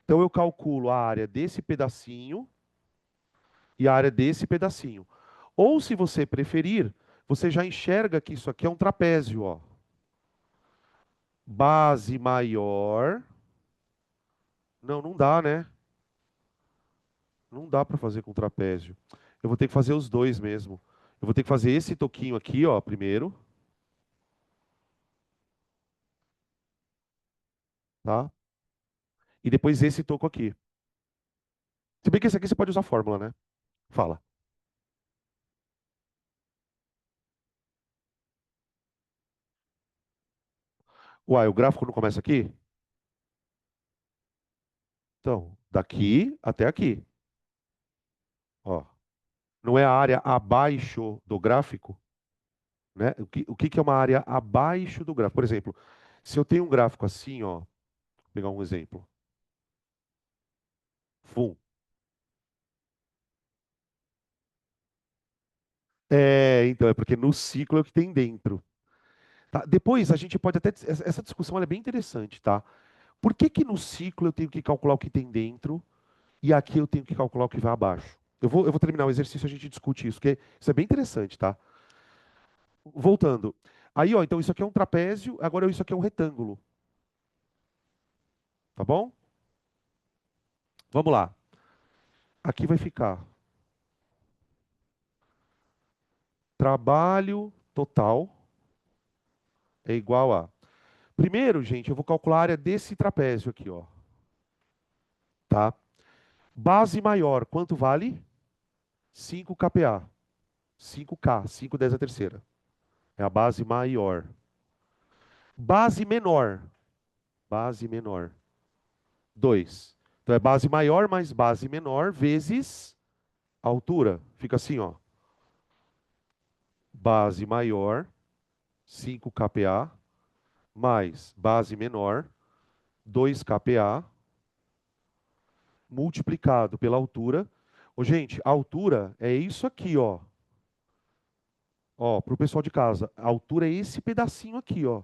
Então eu calculo a área desse pedacinho e a área desse pedacinho. Ou, se você preferir, você já enxerga que isso aqui é um trapézio, ó. Base maior. Não, não dá, né? Não dá para fazer com trapézio. Eu vou ter que fazer os dois mesmo. Eu vou ter que fazer esse toquinho aqui, ó, primeiro, tá? E depois esse toco aqui. Se bem que esse aqui você pode usar fórmula, né? Fala. Uai, o gráfico não começa aqui? Então, daqui até aqui, ó. Não é a área abaixo do gráfico, né? O que é uma área abaixo do gráfico? Por exemplo, se eu tenho um gráfico assim, ó, vou pegar um exemplo. Fum. Então, é porque no ciclo é o que tem dentro. Tá? Depois a gente pode até. Essa discussão ela é bem interessante, tá? Por que que no ciclo eu tenho que calcular o que tem dentro e aqui eu tenho que calcular o que vai abaixo? Eu vou terminar o exercício e a gente discute isso, porque isso é bem interessante, tá? Voltando. Aí, ó, então isso aqui é um trapézio, agora isso aqui é um retângulo, tá bom? Vamos lá. Aqui vai ficar trabalho total é igual a. Primeiro, gente, eu vou calcular a área desse trapézio aqui, ó, tá? Base maior, quanto vale? 5 kPa. 5K, 5 10 a terceira. É a base maior. Base menor. Base menor. 2. Então é base maior mais base menor vezes altura. Fica assim, ó. Base maior, 5 kPa, mais base menor, 2 kPa, multiplicado pela altura. Ô, gente, a altura é isso aqui, ó. Ó, para o pessoal de casa, a altura é esse pedacinho aqui, ó.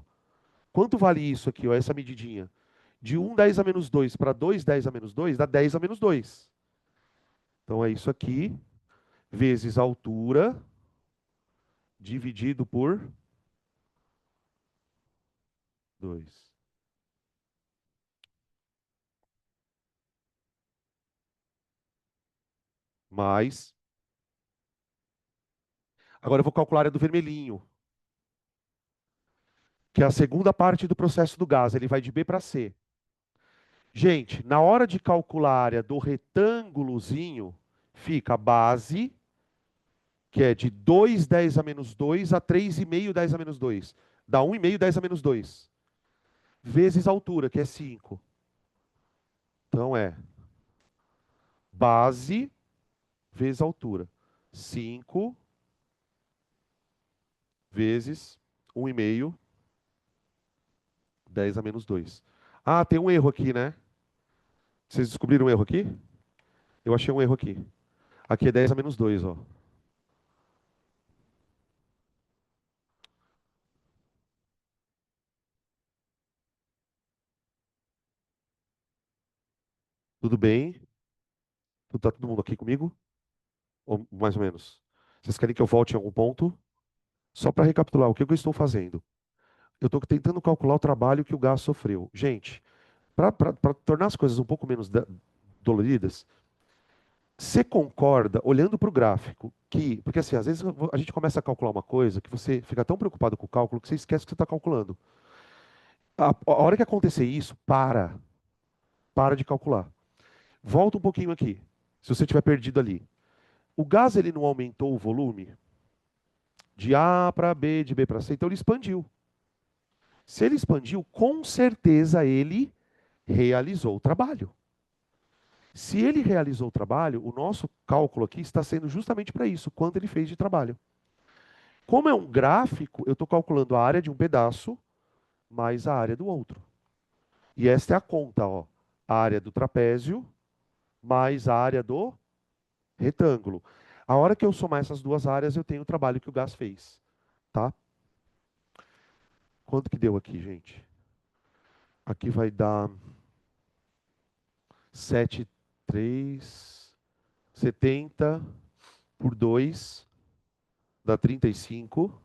Quanto vale isso aqui, ó, essa medidinha? De 1 10 a menos 2 para 2 10 a menos 2 dá 10 a menos 2. Então é isso aqui, vezes a altura, dividido por 2. Mais. Agora eu vou calcular a área do vermelhinho, que é a segunda parte do processo do gás. Ele vai de B para C. Gente, na hora de calcular a área do retângulozinho, fica a base que é de 2 10 a menos 2 a 3,5 10 a menos 2. Dá 1,5 10 a menos 2. Vezes a altura, que é 5. Então é base vezes altura. 5 vezes 1,5 10 a menos 2. Ah, tem um erro aqui, né? Vocês descobriram um erro aqui? Eu achei um erro aqui. Aqui é 10 a menos 2, ó. Tudo bem? Tá todo mundo aqui comigo? Ou mais ou menos? Vocês querem que eu volte em algum ponto? Só para recapitular, o que eu estou fazendo? Eu estou tentando calcular o trabalho que o gás sofreu. Gente, para tornar as coisas um pouco menos doloridas, você concorda, olhando para o gráfico, que. Porque assim, às vezes a gente começa a calcular uma coisa que você fica tão preocupado com o cálculo que você esquece o que você está calculando. A hora que acontecer isso, para. Para de calcular. Volta um pouquinho aqui. Se você tiver perdido ali. O gás ele não aumentou o volume de A para B, de B para C, então ele expandiu. Se ele expandiu, com certeza ele realizou o trabalho. Se ele realizou o trabalho, o nosso cálculo aqui está sendo justamente para isso, quanto ele fez de trabalho. Como é um gráfico, eu estou calculando a área de um pedaço mais a área do outro. E esta é a conta, ó. A área do trapézio mais a área do retângulo. A hora que eu somar essas duas áreas, eu tenho o trabalho que o gás fez, tá? Quanto que deu aqui, gente? Aqui vai dar 7,3, 70 por 2 dá 35,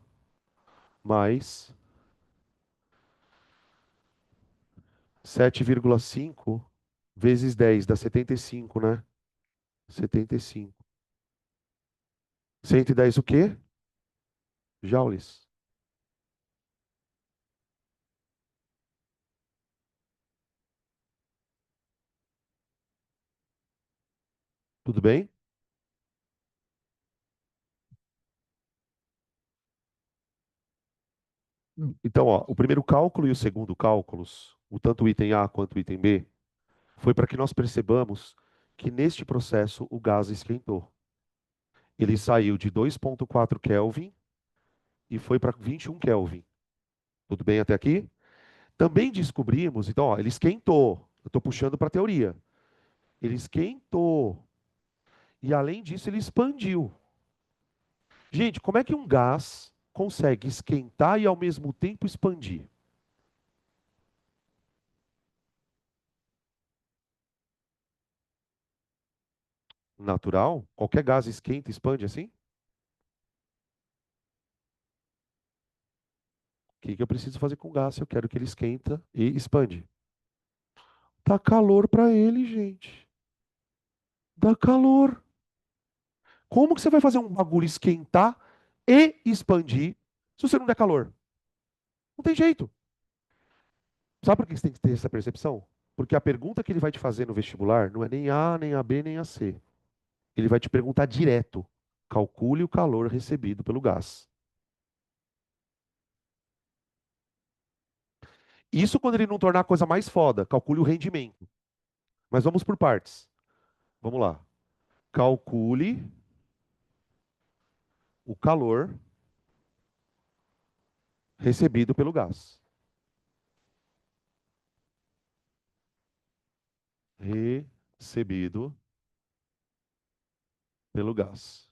mais 7,5 vezes 10 dá 75, né? 75. 110 o quê? Joules. Tudo bem? Então, ó, o primeiro cálculo e o segundo cálculos, o tanto o item A quanto o item B, foi para que nós percebamos que neste processo o gás esquentou. Ele saiu de 2,4 Kelvin e foi para 21 Kelvin. Tudo bem até aqui? Também descobrimos, então, ó, ele esquentou. Eu estou puxando para a teoria. Ele esquentou. E além disso, ele expandiu. Gente, como é que um gás consegue esquentar e ao mesmo tempo expandir? Natural? Qualquer gás esquenta e expande assim? O que eu preciso fazer com o gás se eu quero que ele esquenta e expande? Dá calor para ele, gente. Dá calor. Como que você vai fazer um bagulho esquentar e expandir se você não der calor? Não tem jeito. Sabe por que você tem que ter essa percepção? Porque a pergunta que ele vai te fazer no vestibular não é nem A, nem a B, nem a C. Ele vai te perguntar direto. Calcule o calor recebido pelo gás. Isso quando ele não tornar a coisa mais foda. Calcule o rendimento. Mas vamos por partes. Vamos lá. Calcule o calor recebido pelo gás. Recebido pelo gás.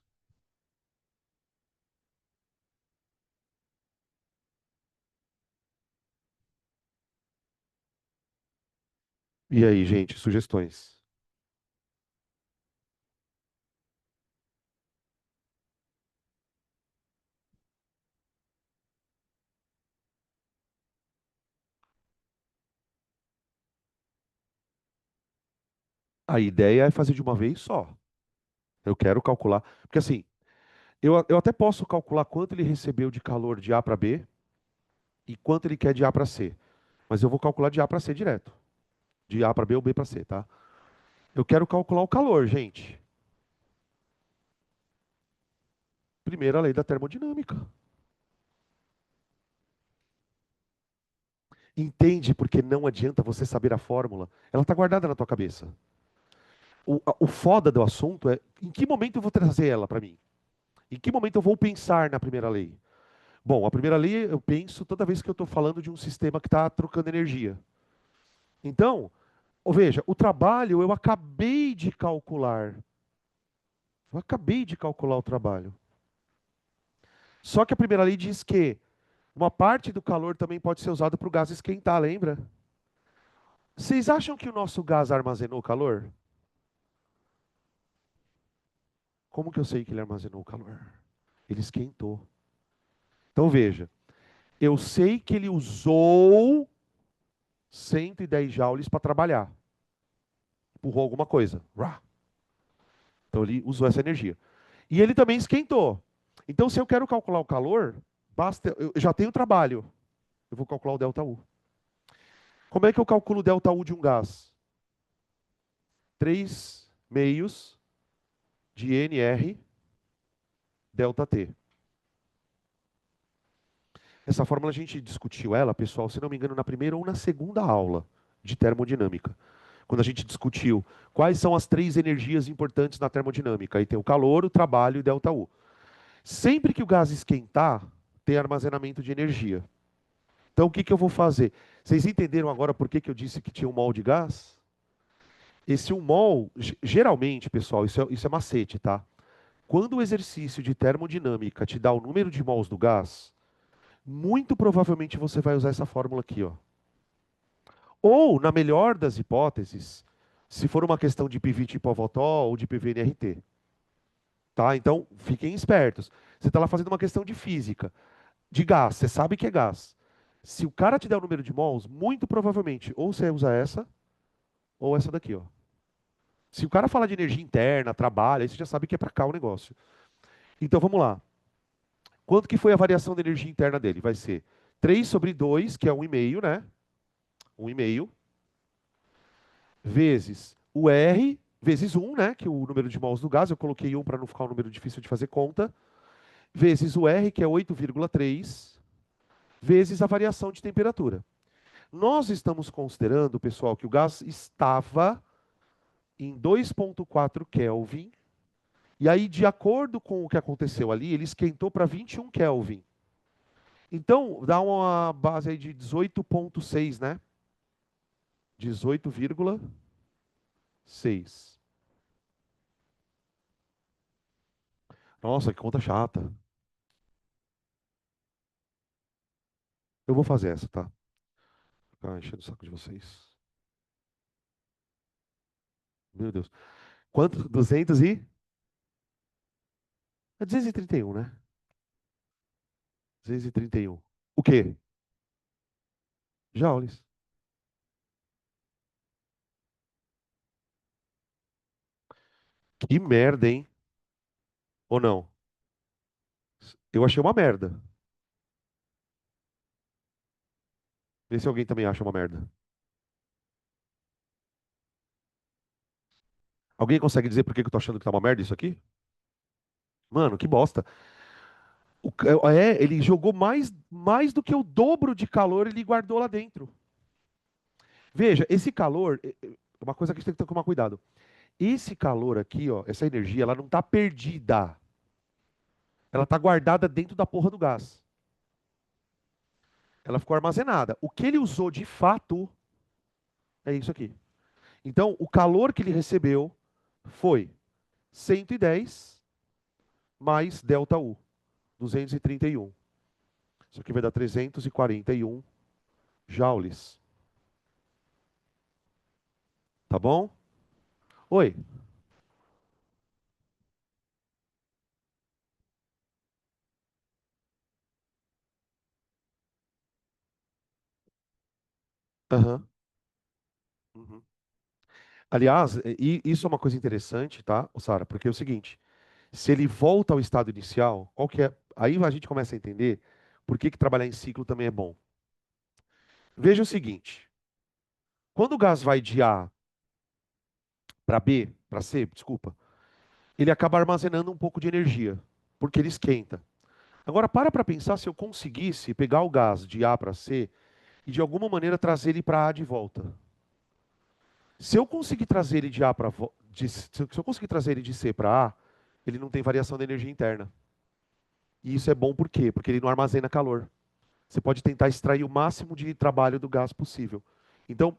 E aí, gente, sugestões? A ideia é fazer de uma vez só. Eu quero calcular. Porque assim, eu até posso calcular quanto ele recebeu de calor de A para B e quanto ele quer de A para C. Mas eu vou calcular de A para C direto. De A para B ou B para C, tá? Eu quero calcular o calor, gente. Primeira lei da termodinâmica. Entende porque não adianta você saber a fórmula. Ela está guardada na tua cabeça. O foda do assunto é em que momento eu vou trazer ela para mim? Em que momento eu vou pensar na primeira lei? Bom, a primeira lei eu penso toda vez que eu estou falando de um sistema que está trocando energia. Então, veja, o trabalho eu acabei de calcular. Eu acabei de calcular o trabalho. Só que a primeira lei diz que uma parte do calor também pode ser usado para o gás esquentar, lembra? Vocês acham que o nosso gás armazenou calor? Como que eu sei que ele armazenou calor? Ele esquentou. Então veja, eu sei que ele usou 110 joules para trabalhar. Empurrou alguma coisa. Rá. Então ele usou essa energia. E ele também esquentou. Então se eu quero calcular o calor, basta, eu já tenho trabalho. Eu vou calcular o delta U. Como é que eu calculo o delta U de um gás? 3 meios de NR delta T. Essa fórmula a gente discutiu ela, pessoal, se não me engano, na primeira ou na segunda aula de termodinâmica. Quando a gente discutiu quais são as três energias importantes na termodinâmica. Aí tem o calor, o trabalho e o delta U. Sempre que o gás esquentar, tem armazenamento de energia. Então o que que eu vou fazer? Vocês entenderam agora por que que eu disse que tinha um mol de gás? Esse 1 mol, geralmente, pessoal, isso é macete, tá? Quando o exercício de termodinâmica te dá o número de mols do gás, muito provavelmente você vai usar essa fórmula aqui, ó. Ou, na melhor das hipóteses, se for uma questão de pivite hipovotol ou de PVNRT. Tá? Então, fiquem espertos. Você está lá fazendo uma questão de física, de gás, você sabe que é gás. Se o cara te der o número de mols, muito provavelmente, ou você usa essa, ou essa daqui, ó. Se o cara fala de energia interna, trabalho, aí você já sabe que é para cá o negócio. Então, vamos lá. Quanto que foi a variação da energia interna dele? Vai ser 3 sobre 2, que é 1,5, né? 1,5, vezes o R, vezes 1, né? Que é o número de mols do gás. Eu coloquei 1 para não ficar um número difícil de fazer conta. Vezes o R, que é 8,3, vezes a variação de temperatura. Nós estamos considerando, pessoal, que o gás estava em 2,4 Kelvin. E aí, de acordo com o que aconteceu ali, ele esquentou para 21 Kelvin. Então, dá uma base aí de 18,6, né? 18,6. Nossa, que conta chata. Eu vou fazer essa, tá? Ficar enchendo o saco de vocês. Meu Deus. Quanto? 200 e? É 231, né? 231. O quê? Joules. Que merda, hein? Ou não? Eu achei uma merda. Vê se alguém também acha uma merda. Alguém consegue dizer por que que eu tô achando que tá uma merda isso aqui? Mano, que bosta. Ele jogou mais do que o dobro de calor ele guardou lá dentro. Veja, esse calor, uma coisa que a gente tem que tomar cuidado. Esse calor aqui, ó, essa energia, ela não está perdida. Ela está guardada dentro da porra do gás. Ela ficou armazenada. O que ele usou de fato é isso aqui. Então, o calor que ele recebeu foi 110 mais delta U, 231. Isso aqui vai dar 341 joules. Tá bom? Oi. Aham. Uhum. Aliás, isso é uma coisa interessante, tá, Sara? Porque é o seguinte, se ele volta ao estado inicial, qual que é? Aí a gente começa a entender por que que trabalhar em ciclo também é bom. Veja o seguinte, quando o gás vai de A para B, para C, desculpa, ele acaba armazenando um pouco de energia. porque ele esquenta. Agora, para pensar se eu conseguisse pegar o gás de A para C e de alguma maneira trazer ele para A de volta. Se eu conseguir trazer ele de A para se eu conseguir trazer ele de C para A, ele não tem variação de energia interna. E isso é bom por quê? Porque ele não armazena calor. Você pode tentar extrair o máximo de trabalho do gás possível. Então,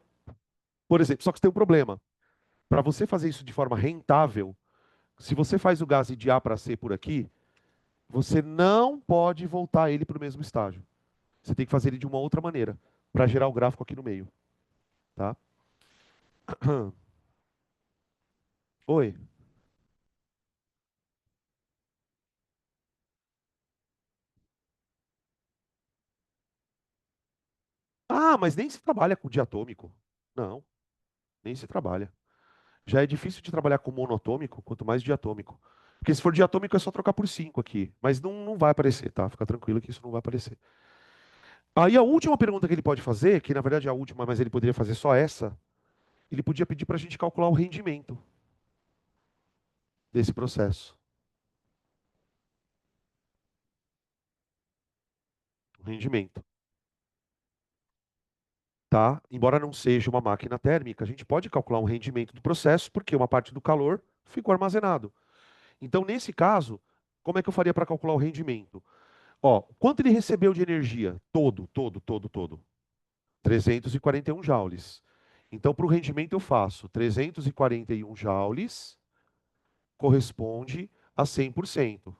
por exemplo, só que você tem um problema. Para você fazer isso de forma rentável, se você faz o gás de A para C por aqui, você não pode voltar ele para o mesmo estágio. Você tem que fazer ele de uma outra maneira, para gerar o gráfico aqui no meio, tá? Oi. Ah, mas nem se trabalha com diatômico. Não, nem se trabalha. Já é difícil de trabalhar com monotômico, quanto mais diatômico. Porque se for diatômico é só trocar por 5 aqui. Mas não vai aparecer, tá? Fica tranquilo que isso não vai aparecer. Aí a última pergunta que ele pode fazer, que na verdade é a última, mas ele poderia fazer só essa, ele podia pedir para a gente calcular o rendimento desse processo. O rendimento, tá? Embora não seja uma máquina térmica, a gente pode calcular um rendimento do processo, porque uma parte do calor ficou armazenado. Então, nesse caso, como é que eu faria para calcular o rendimento? Ó, quanto ele recebeu de energia? Todo. 341 joules. Então, para o rendimento eu faço 341 joules corresponde a 100%.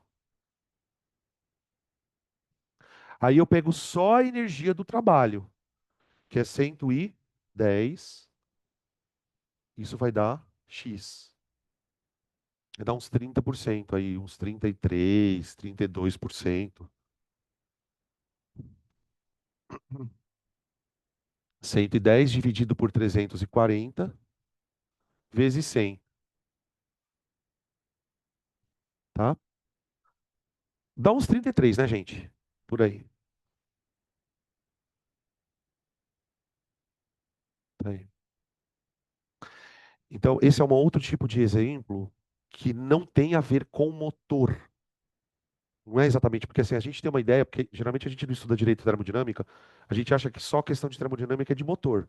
Aí eu pego só a energia do trabalho, que é 110. Isso vai dar X. Vai dar uns 30% aí, uns 33, 32%. 110 dividido por 340 vezes 100, tá? Dá uns 33, né, gente? Por aí. Tá aí. Então, esse é um outro tipo de exemplo que não tem a ver com motor. Não é exatamente, porque assim, a gente tem uma ideia, porque geralmente a gente não estuda direito de termodinâmica, a gente acha que só questão de termodinâmica é de motor.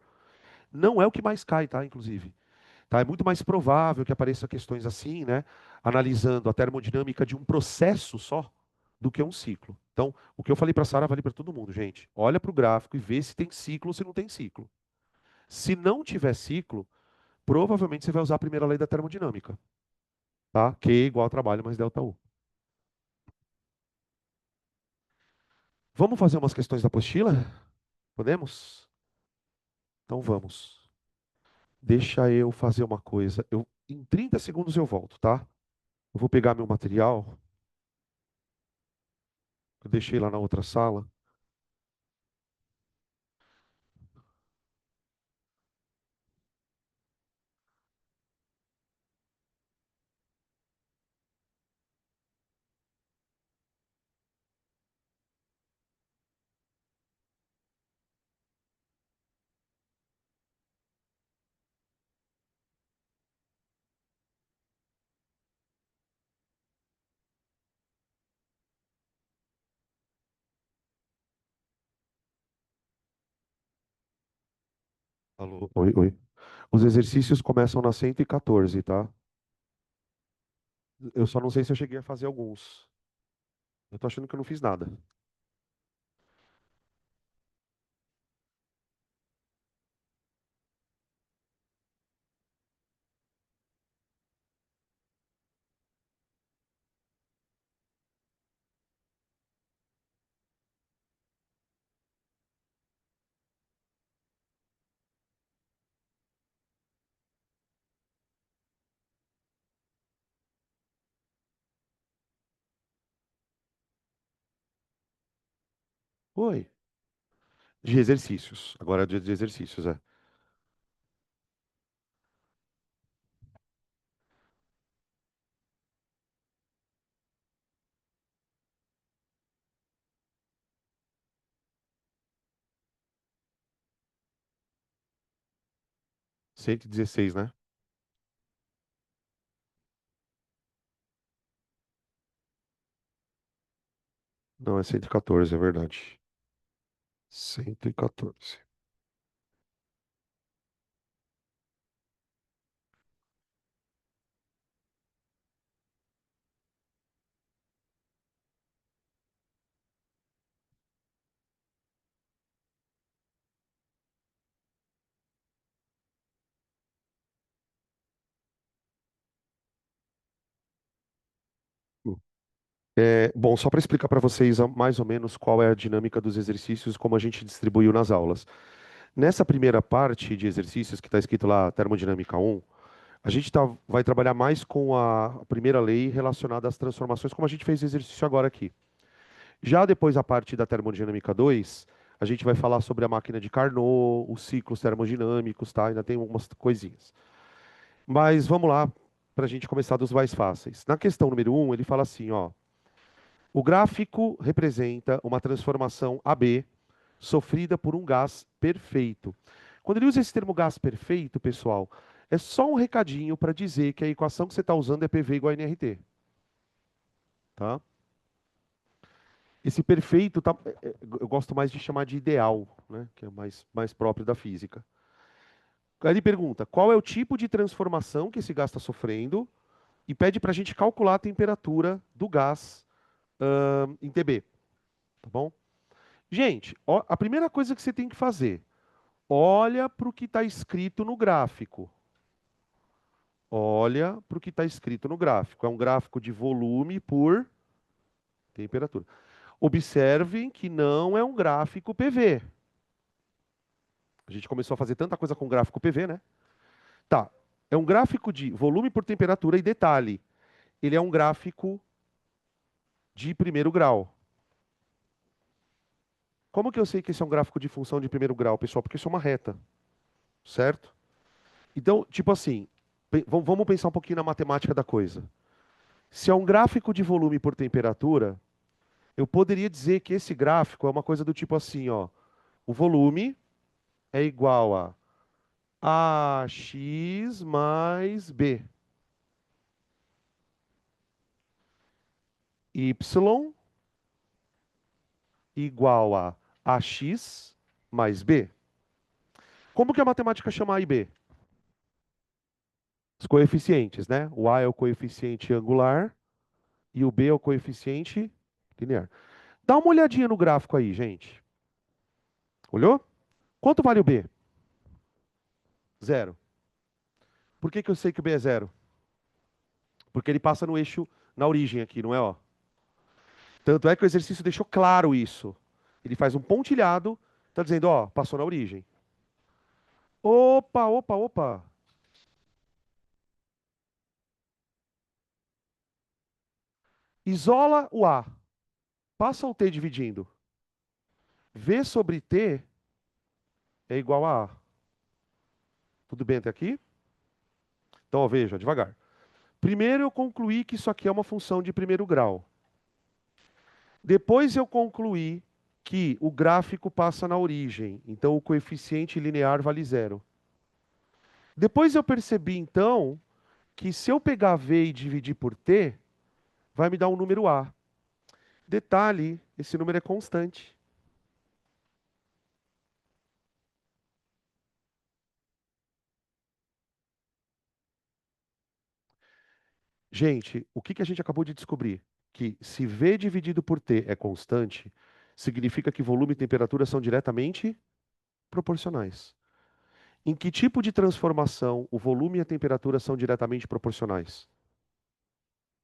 Não é o que mais cai, tá? Inclusive. Tá? É muito mais provável que apareçam questões assim, né? Analisando a termodinâmica de um processo só, do que um ciclo. Então, o que eu falei para a Sara vale para todo mundo, gente. Olha para o gráfico e vê se tem ciclo ou se não tem ciclo. Se não tiver ciclo, provavelmente você vai usar a primeira lei da termodinâmica, tá? Q igual a trabalho mais delta U. Vamos fazer umas questões da apostila? Podemos? Então vamos. Deixa eu fazer uma coisa. Em 30 segundos eu volto, tá? Eu vou pegar meu material. Eu deixei lá na outra sala. Alô? Oi, oi. Os exercícios começam na 114, tá? Eu só não sei se eu cheguei a fazer alguns. Eu tô achando que eu não fiz nada. Oi. De exercícios. Agora é dia de exercícios, é. 116, né? Não, é 114, é verdade. 114. Bom, só para explicar para vocês mais ou menos qual é a dinâmica dos exercícios, como a gente distribuiu nas aulas. Nessa primeira parte de exercícios que está escrito lá, termodinâmica 1, a gente vai trabalhar mais com a primeira lei relacionada às transformações, como a gente fez o exercício agora aqui. Já depois, a parte da termodinâmica 2, a gente vai falar sobre a máquina de Carnot, os ciclos termodinâmicos, tá? Ainda tem algumas coisinhas. Mas vamos lá, para a gente começar dos mais fáceis. Na questão número 1, ele fala assim, ó. O gráfico representa uma transformação AB sofrida por um gás perfeito. Quando ele usa esse termo gás perfeito, pessoal, é só um recadinho para dizer que a equação que você está usando é PV igual a nRT. Tá? Esse perfeito, eu gosto mais de chamar de ideal, né? Que é mais próprio da física. Aí ele pergunta, qual é o tipo de transformação que esse gás está sofrendo e pede para a gente calcular a temperatura do gás em TB, tá bom? Gente, a primeira coisa que você tem que fazer, olha para o que está escrito no gráfico. Olha para o que está escrito no gráfico. É um gráfico de volume por temperatura. Observem que não é um gráfico PV. A gente começou a fazer tanta coisa com gráfico PV, né? Tá. É um gráfico de volume por temperatura e detalhe. Ele é um gráfico de primeiro grau. Como que eu sei que esse é um gráfico de função de primeiro grau, pessoal? Porque isso é uma reta, certo? Então, tipo assim, vamos pensar um pouquinho na matemática da coisa. Se é um gráfico de volume por temperatura, eu poderia dizer que esse gráfico é uma coisa do tipo assim, ó. O volume é igual a AX mais B. Y igual a AX mais B. Como que a matemática chama A e B? Os coeficientes, né? O A é o coeficiente angular e o B é o coeficiente linear. Dá uma olhadinha no gráfico aí, gente. Olhou? Quanto vale o B? Zero. Por que que eu sei que o B é zero? Porque ele passa no eixo, na origem aqui, não é? Ó. Tanto é que o exercício deixou claro isso. Ele faz um pontilhado, está dizendo, ó, passou na origem. Opa, opa, opa. Isola o A. Passa o T dividindo. V sobre T é igual a A. Tudo bem até aqui? Então, ó, veja, devagar. Primeiro eu concluí que isso aqui é uma função de primeiro grau. Depois eu concluí que o gráfico passa na origem, então o coeficiente linear vale zero. Depois eu percebi, então, que se eu pegar V e dividir por T, vai me dar um número A. Detalhe, esse número é constante. Gente, o que que a gente acabou de descobrir? Que se V dividido por T é constante, significa que volume e temperatura são diretamente proporcionais. Em que tipo de transformação o volume e a temperatura são diretamente proporcionais?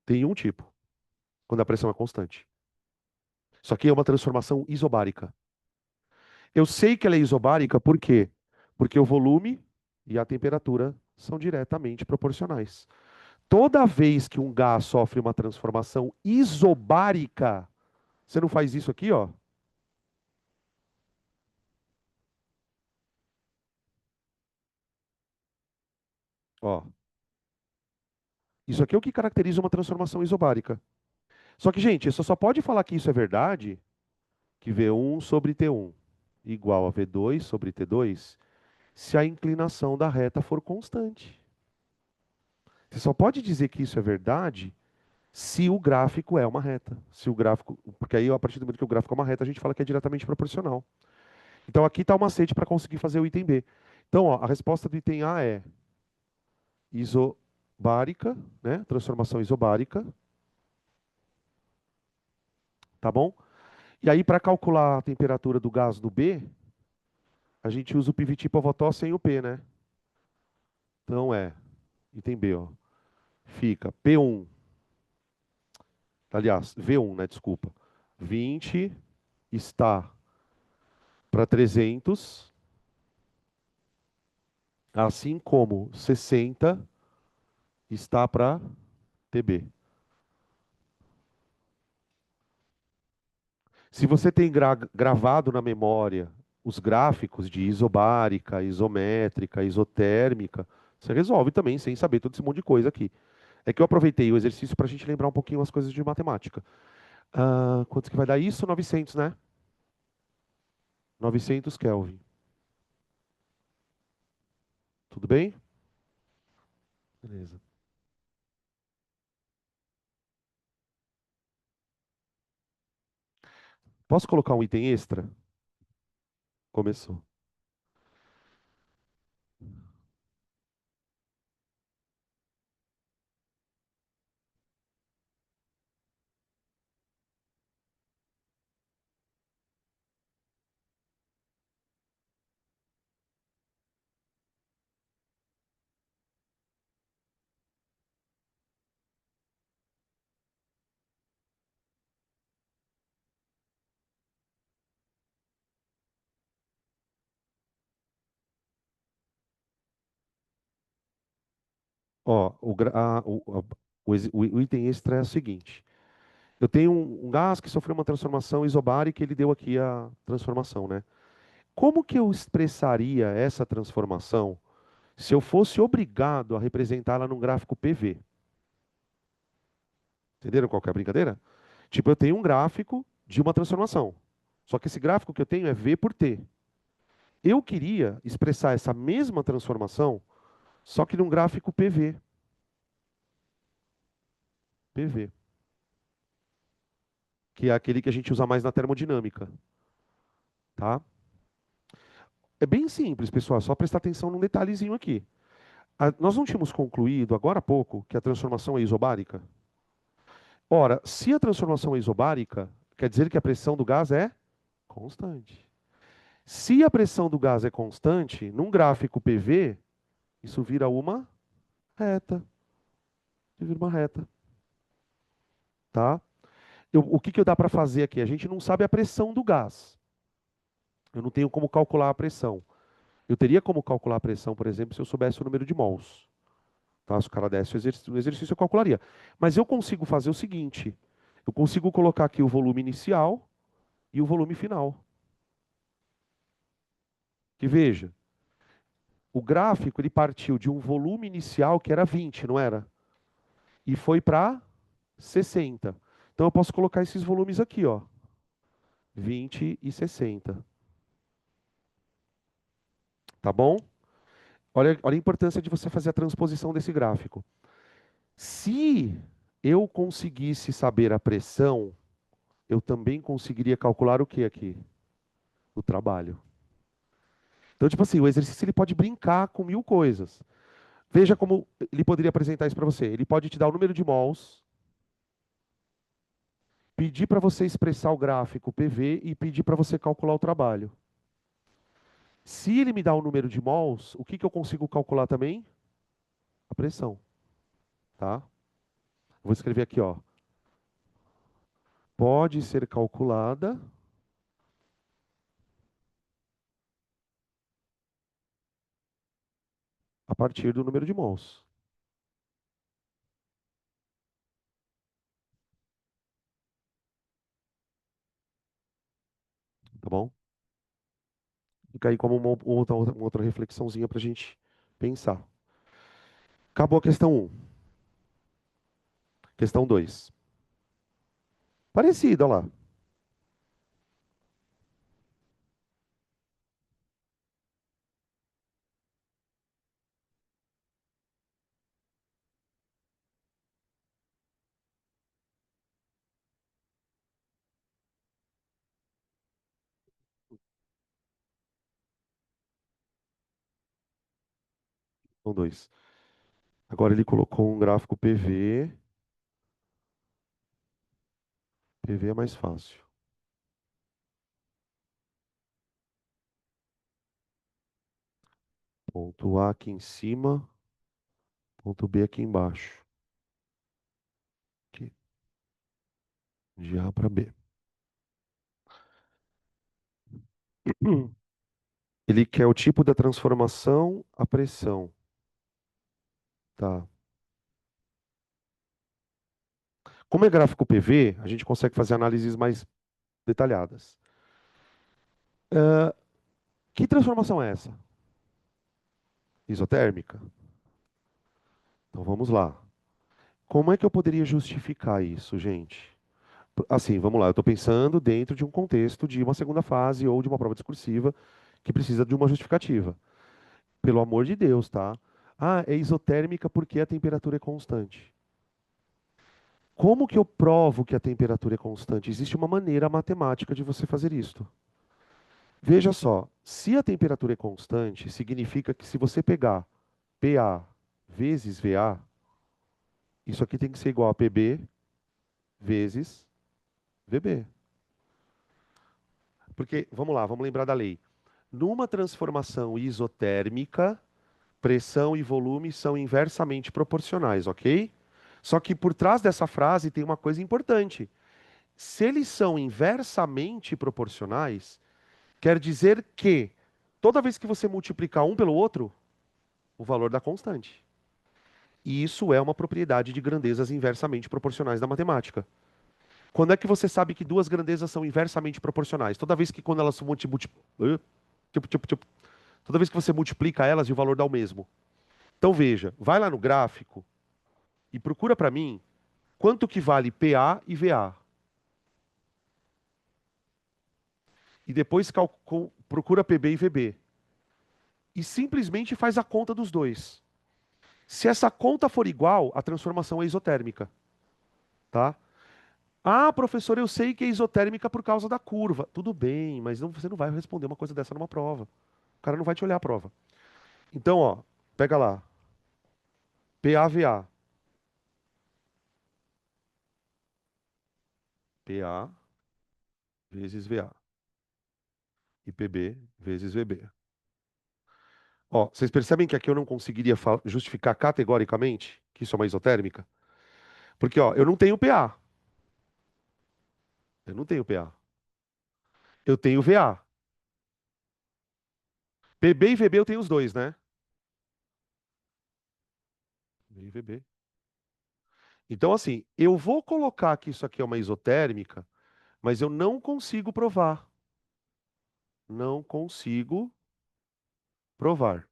Tem um tipo, quando a pressão é constante. Isso aqui é uma transformação isobárica. Eu sei que ela é isobárica por quê? Porque o volume e a temperatura são diretamente proporcionais. Toda vez que um gás sofre uma transformação isobárica, você não faz isso aqui, ó? Ó. Isso aqui é o que caracteriza uma transformação isobárica. Só que, gente, você só pode falar que isso é verdade, que V1 sobre T1 igual a V2 sobre T2, se a inclinação da reta for constante. Você só pode dizer que isso é verdade se o gráfico é uma reta. Se o gráfico, porque aí a partir do momento que o gráfico é uma reta, a gente fala que é diretamente proporcional. Então aqui está o macete para conseguir fazer o item B. Então, ó, a resposta do item A é isobárica, né? Transformação isobárica, tá bom? E aí, para calcular a temperatura do gás do B, a gente usa o PVT Povotó sem o P, né? Então é, item B, ó, fica P1, aliás, V1, né? Desculpa. 20 está para 300, assim como 60 está para TB. Se você tem gravado na memória os gráficos de isobárica, isométrica, isotérmica, você resolve também sem saber todo esse monte de coisa aqui. É que eu aproveitei o exercício para a gente lembrar um pouquinho as coisas de matemática. Ah, quanto que vai dar isso? 900, né? 900 Kelvin. Tudo bem? Beleza. Posso colocar um item extra? Começou. Ó, o item extra é o seguinte. Eu tenho um gás que sofreu uma transformação isobárica e ele deu aqui a transformação, né? Como que eu expressaria essa transformação se eu fosse obrigado a representá-la num gráfico PV? Entenderam qual que é a brincadeira? Tipo, eu tenho um gráfico de uma transformação. Só que esse gráfico que eu tenho é V por T. Eu queria expressar essa mesma transformação, só que num gráfico PV. PV. Que é aquele que a gente usa mais na termodinâmica. Tá? É bem simples, pessoal. É só prestar atenção num detalhezinho aqui. Nós não tínhamos concluído, agora há pouco, que a transformação é isobárica? Ora, se a transformação é isobárica, quer dizer que a pressão do gás é constante. Se a pressão do gás é constante, num gráfico PV, isso vira uma reta. Isso vira uma reta, tá? O que que dá para fazer aqui? A gente não sabe a pressão do gás. Eu não tenho como calcular a pressão. Eu teria como calcular a pressão, por exemplo, se eu soubesse o número de mols. Tá? Se o cara desse o exercício, eu calcularia. Mas eu consigo fazer o seguinte: eu consigo colocar aqui o volume inicial e o volume final. Que veja, o gráfico ele partiu de um volume inicial que era 20, não era? E foi para 60. Então eu posso colocar esses volumes aqui, ó, 20 e 60. Tá bom? Olha a importância de você fazer a transposição desse gráfico. Se eu conseguisse saber a pressão, eu também conseguiria calcular o que aqui? O trabalho. Então, tipo assim, o exercício ele pode brincar com mil coisas. Veja como ele poderia apresentar isso para você. Ele pode te dar o número de mols, pedir para você expressar o gráfico PV e pedir para você calcular o trabalho. Se ele me dá o número de mols, o que que eu consigo calcular também? A pressão, tá? Vou escrever aqui, ó. Pode ser calculada a partir do número de mols, tá bom? Fica aí como uma outra reflexãozinha para a gente pensar. Acabou a questão um. Questão 2. Parecida, olha lá. São dois. Agora ele colocou um gráfico PV. PV é mais fácil. Ponto A aqui em cima, ponto B aqui embaixo. Aqui, de A para B. Ele quer o tipo da transformação, a pressão. Tá. Como é gráfico PV, a gente consegue fazer análises mais detalhadas. Que transformação é essa? Isotérmica? Então vamos lá. Como é que eu poderia justificar isso, gente? Assim, vamos lá, eu estou pensando dentro de um contexto de uma segunda fase ou de uma prova discursiva que precisa de uma justificativa. Pelo amor de Deus, tá? Ah, é isotérmica porque a temperatura é constante. Como que eu provo que a temperatura é constante? Existe uma maneira matemática de você fazer isto. Veja só, se a temperatura é constante, significa que se você pegar PA vezes VA, isso aqui tem que ser igual a PB vezes VB. Porque, vamos lá, vamos lembrar da lei. Numa transformação isotérmica, pressão e volume são inversamente proporcionais, ok? Só que por trás dessa frase tem uma coisa importante. Se eles são inversamente proporcionais, quer dizer que toda vez que você multiplicar um pelo outro, o valor dá constante. E isso é uma propriedade de grandezas inversamente proporcionais da matemática. Quando é que você sabe que duas grandezas são inversamente proporcionais? Toda vez que quando elas se toda vez que você multiplica elas e o valor dá o mesmo. Então veja, vai lá no gráfico e procura para mim quanto que vale PA e VA. E depois procura PB e VB. E simplesmente faz a conta dos dois. Se essa conta for igual, a transformação é isotérmica, tá? Ah, professor, eu sei que é isotérmica por causa da curva. Tudo bem, mas você não vai responder uma coisa dessa numa prova. O cara não vai te olhar a prova. Então, ó, pega lá. PAVA. PA vezes VA. E PB vezes VB. Ó, vocês percebem que aqui eu não conseguiria justificar categoricamente que isso é uma isotérmica? Porque, ó, eu não tenho PA. Eu não tenho PA. Eu tenho VA. PB e VB eu tenho os dois, né? PB e VB. Então, assim, eu vou colocar que isso aqui é uma isotérmica, mas eu não consigo provar. Não consigo provar,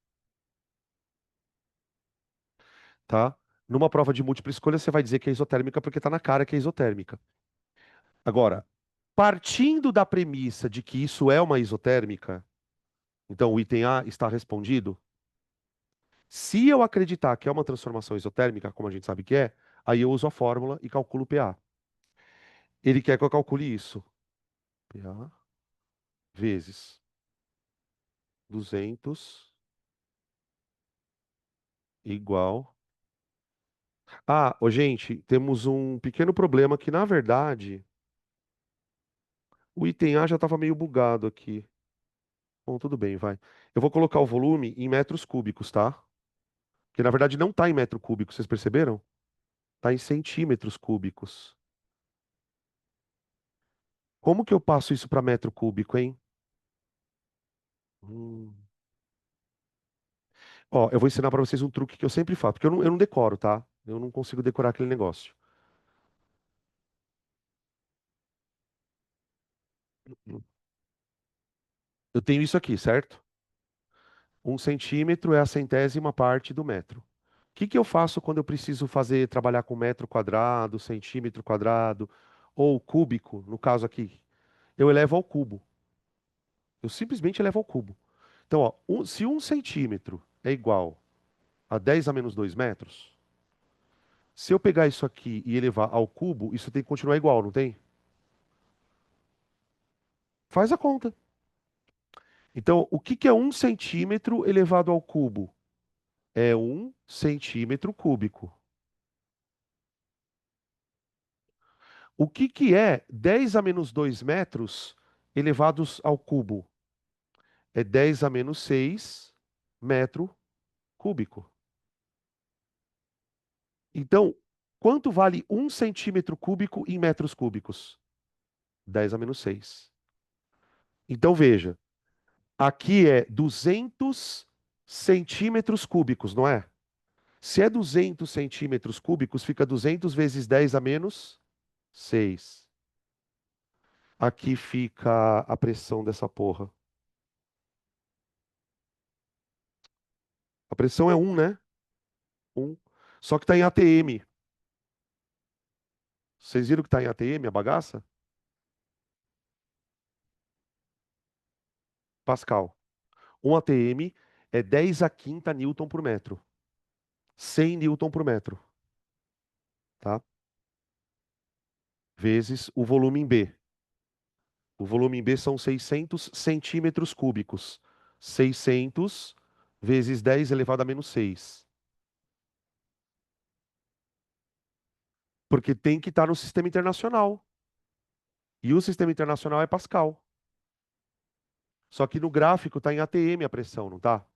tá? Numa prova de múltipla escolha, você vai dizer que é isotérmica porque está na cara que é isotérmica. Agora, partindo da premissa de que isso é uma isotérmica, então o item A está respondido. Se eu acreditar que é uma transformação isotérmica, como a gente sabe que é, aí eu uso a fórmula e calculo o PA. Ele quer que eu calcule isso. PA vezes 200 igual. Ah, ô, gente, temos um pequeno problema que, na verdade, o item A já estava meio bugado aqui. Bom, tudo bem, vai. Eu vou colocar o volume em metros cúbicos, tá? Que na verdade não está em metro cúbico, vocês perceberam? Está em centímetros cúbicos. Como que eu passo isso para metro cúbico, hein? Hum. Ó, eu vou ensinar para vocês um truque que eu sempre faço, porque eu não decoro, tá? Eu não consigo decorar aquele negócio. Eu tenho isso aqui, certo? 1 centímetro é a centésima parte do metro. O que que eu faço quando eu preciso trabalhar com metro quadrado, centímetro quadrado ou cúbico, no caso aqui? Eu elevo ao cubo. Eu simplesmente elevo ao cubo. Então, ó, se 1 centímetro é igual a 10 a menos 2 metros, se eu pegar isso aqui e elevar ao cubo, isso tem que continuar igual, não tem? Faz a conta. Então, o que que é 1 centímetro elevado ao cubo? é 1 cm³. O que que é 10 a menos 2 metros elevados ao cubo? É 10 a menos 6 metro cúbico. Então, quanto vale 1 cm³ em metros cúbicos? 10 a menos 6. Então, veja, aqui é 200 centímetros cúbicos, não é? Se é 200 centímetros cúbicos, fica 200 vezes 10 a menos 6. Aqui fica a pressão dessa porra. A pressão é 1, né? 1. Só que está em ATM. Vocês viram que está em ATM a bagaça? Pascal. Um ATM é 10 a quinta newton por metro. 100 newton por metro, tá? Vezes o volume em B. O volume em B são 600 centímetros cúbicos. 600 vezes 10 elevado a menos 6. Porque tem que estar no sistema internacional. E o sistema internacional é Pascal. Só que no gráfico está em ATM a pressão, não tá?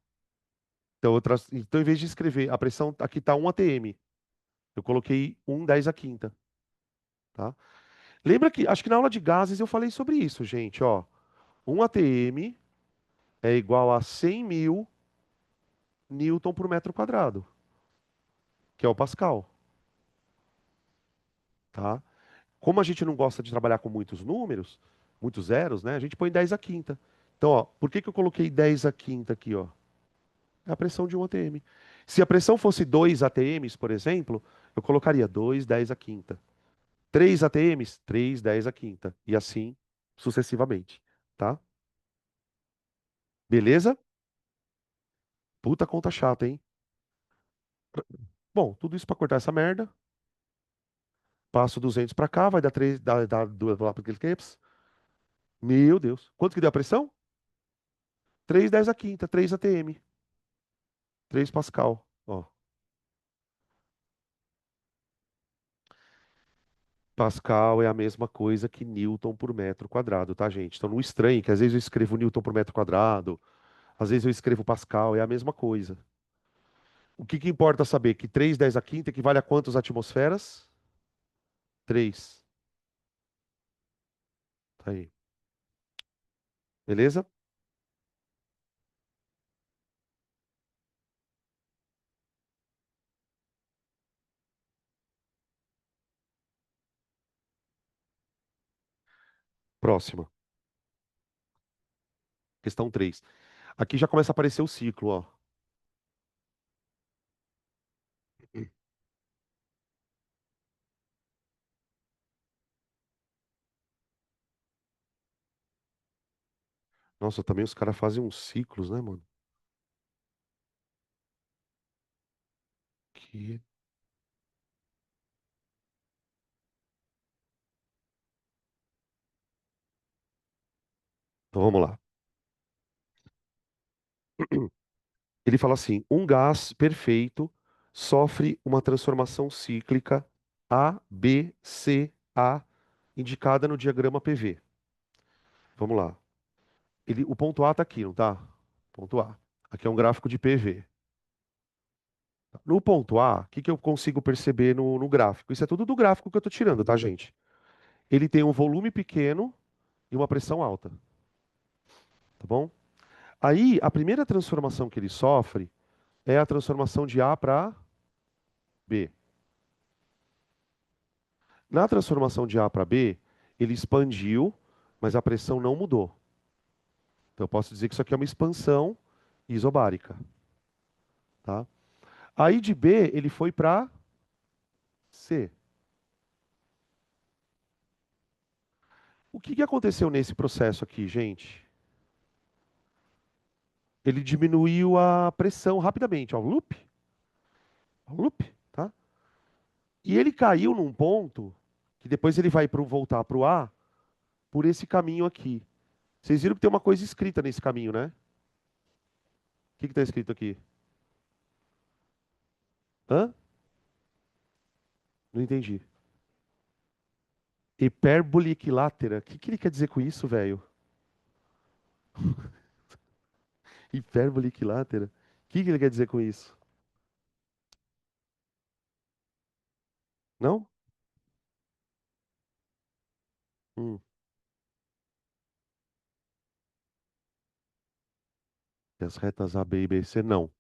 Então, então, em vez de escrever a pressão, aqui está 1 ATM. Eu coloquei 1 10 a quinta, tá? Lembra que, acho que na aula de gases eu falei sobre isso, gente, ó. 1 ATM é igual a 100.000 newton por metro quadrado, que é o Pascal, tá? Como a gente não gosta de trabalhar com muitos números, muitos zeros, né? A gente põe 10 a quinta. Então, ó, por que que eu coloquei 10 a quinta aqui, ó? É a pressão de 1 ATM. Se a pressão fosse 2 ATMs, por exemplo, eu colocaria 2 10 a quinta. 3 ATMs, 3 10 a quinta. E assim sucessivamente, tá? Beleza? Puta conta chata, hein? Bom, tudo isso para cortar essa merda. Passo 200 para cá, vai dar 3, dá 2 lá para aquele caps. Meu Deus. Quanto que deu a pressão? 3 10 a quinta, 3 ATM. 3 Pascal. Ó. Pascal é a mesma coisa que Newton por metro quadrado, tá, gente? Então não estranhe que às vezes eu escrevo Newton por metro quadrado, às vezes eu escrevo Pascal, é a mesma coisa. O que que importa saber? Que 3 10 a quinta equivale a quantas atmosferas? 3. Tá aí. Beleza? Próxima. Questão 3. Aqui já começa a aparecer o ciclo, ó. Nossa, também os caras fazem uns ciclos, né, mano? Que... Então vamos lá. Ele fala assim: um gás perfeito sofre uma transformação cíclica A, B, C, A, indicada no diagrama PV. Vamos lá. O ponto A está aqui, não tá? Ponto A. Aqui é um gráfico de PV. No ponto A, o que que eu consigo perceber no gráfico? Isso é tudo do gráfico que eu estou tirando, tá, gente? Ele tem um volume pequeno e uma pressão alta, tá bom? Aí, a primeira transformação que ele sofre é a transformação de A para B. Na transformação de A para B, ele expandiu, mas a pressão não mudou. Então, eu posso dizer que isso aqui é uma expansão isobárica, tá? Aí, de B, ele foi para C. O que que aconteceu nesse processo aqui, gente? Ele diminuiu a pressão rapidamente, ó, loop, tá? E ele caiu num ponto que depois ele vai voltar para o A por esse caminho aqui. Vocês viram que tem uma coisa escrita nesse caminho, né? O que está escrito aqui? Hã? Não entendi. Hipérbole equilátera. O que que ele quer dizer com isso, velho? Hipérbole equilátera. O que que ele quer dizer com isso? Não? Hum. E as retas A, B e B, C, não.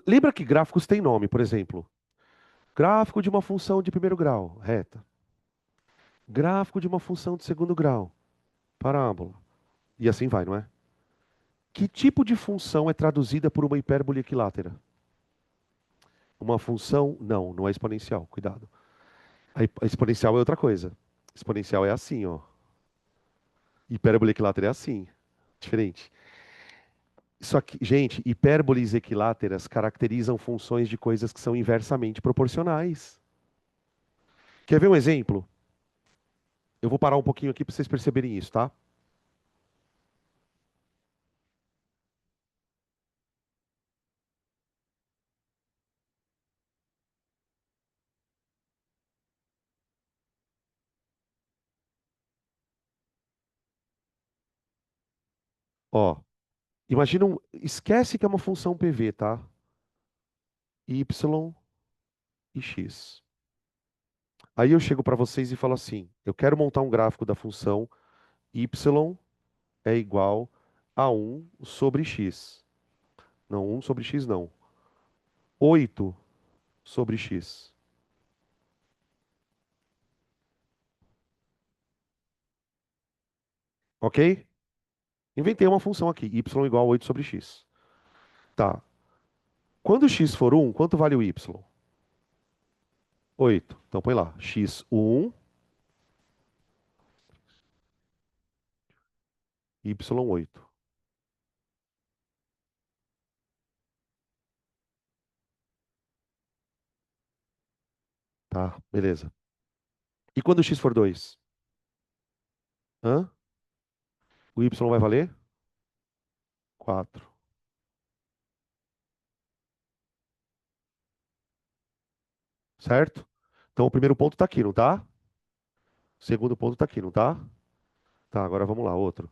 Lembra que gráficos têm nome, por exemplo. Gráfico de uma função de primeiro grau, reta. Gráfico de uma função de segundo grau, parábola. E assim vai, não é? Que tipo de função é traduzida por uma hipérbole equilátera? Uma função, não, não é exponencial, cuidado. A exponencial é outra coisa. Exponencial é assim, ó. Hipérbole equilátera é assim, diferente. Só que, gente, hipérboles equiláteras caracterizam funções de coisas que são inversamente proporcionais. Quer ver um exemplo? Eu vou parar um pouquinho aqui para vocês perceberem isso, tá? Ó, imagina esquece que é uma função PV, tá? Y e X. Aí eu chego para vocês e falo assim: eu quero montar um gráfico da função Y é igual a 1/x. Não, 1/x não. 8/x. Ok? Inventei uma função aqui, y igual a 8/x. Tá. Quando x for 1, quanto vale o y? 8. Então põe lá, x 1, y 8. Tá, beleza. E quando x for 2? Hã? O y vai valer? 4. Certo? Então o primeiro ponto tá aqui, não tá? O segundo ponto tá aqui, não tá? Tá, agora vamos lá, outro.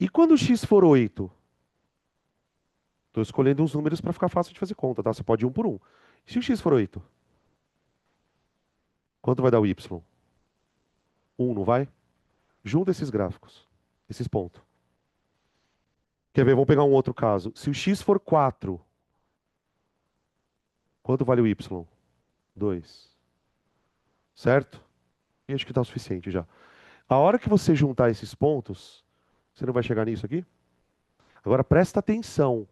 E quando x for 8? Estou escolhendo uns números para ficar fácil de fazer conta, tá? Você pode ir um por um. E se o x for 8? Quanto vai dar o y? 1, não vai? Junta esses gráficos, esses pontos. Quer ver? Vamos pegar um outro caso. Se o x for 4, quanto vale o y? 2. Certo? E acho que está o suficiente já. A hora que você juntar esses pontos, você não vai chegar nisso aqui? Agora presta atenção.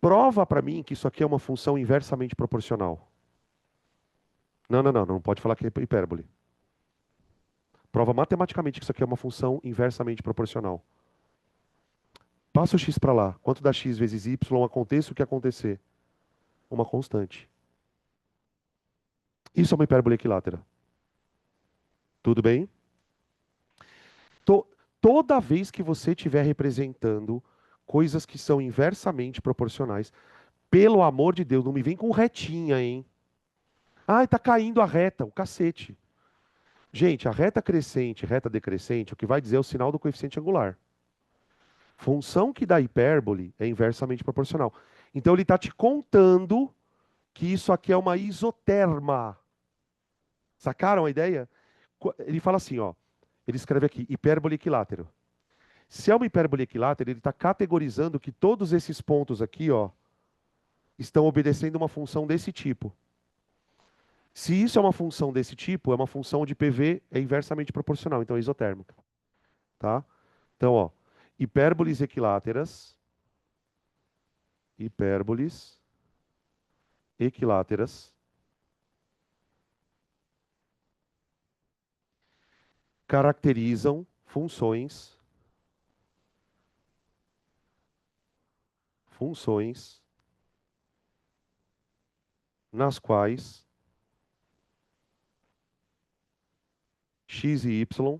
Prova para mim que isso aqui é uma função inversamente proporcional. Não, não, não, não pode falar que é hipérbole. Prova matematicamente que isso aqui é uma função inversamente proporcional. Passa o x para lá. Quanto dá x vezes y, aconteça o que acontecer. Uma constante. Isso é uma hipérbole equilátera. Tudo bem? To- Toda vez que você estiver representando coisas que são inversamente proporcionais, pelo amor de Deus, não me vem com retinha, hein? Ai, tá caindo a reta, o cacete. Gente, a reta crescente, reta decrescente, o que vai dizer é o sinal do coeficiente angular. Função que dá hipérbole é inversamente proporcional. Então ele está te contando que isso aqui é uma isoterma. Sacaram a ideia? Ele fala assim, ó. Ele escreve aqui, hipérbole equilátero. Se é uma hipérbole equilátero, ele está categorizando que todos esses pontos aqui, ó, estão obedecendo uma função desse tipo. Se isso é uma função desse tipo, é uma função onde PV é inversamente proporcional, então é isotérmica, tá? Então, ó, hipérboles equiláteras, hipérboles equiláteras caracterizam funções nas quais x e y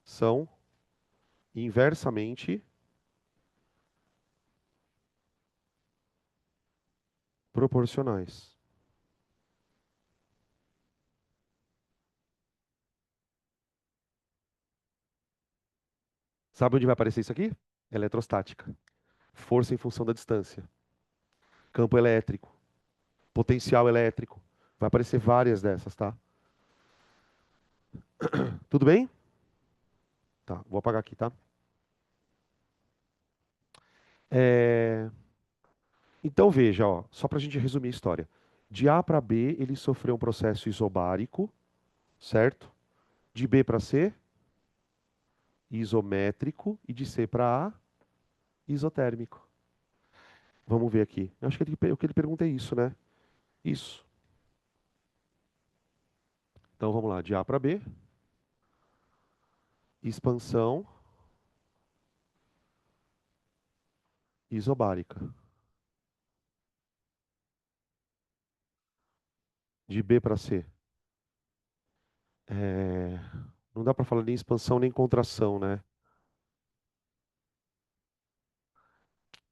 são inversamente proporcionais. Sabe onde vai aparecer isso aqui? Eletrostática. Força em função da distância. Campo elétrico. Potencial elétrico. Vai aparecer várias dessas, tá? Tudo bem? Tá, vou apagar aqui, tá? É, Então veja, ó, só para a gente resumir a história. De A para B, ele sofreu um processo isobárico, certo? De B para C, isométrico. E de C para A, isotérmico. Vamos ver aqui. Eu acho que o que ele pergunta é isso, né? Isso. Então vamos lá, de A para B, expansão isobárica. De B para C. É, Não dá para falar nem expansão nem contração, né?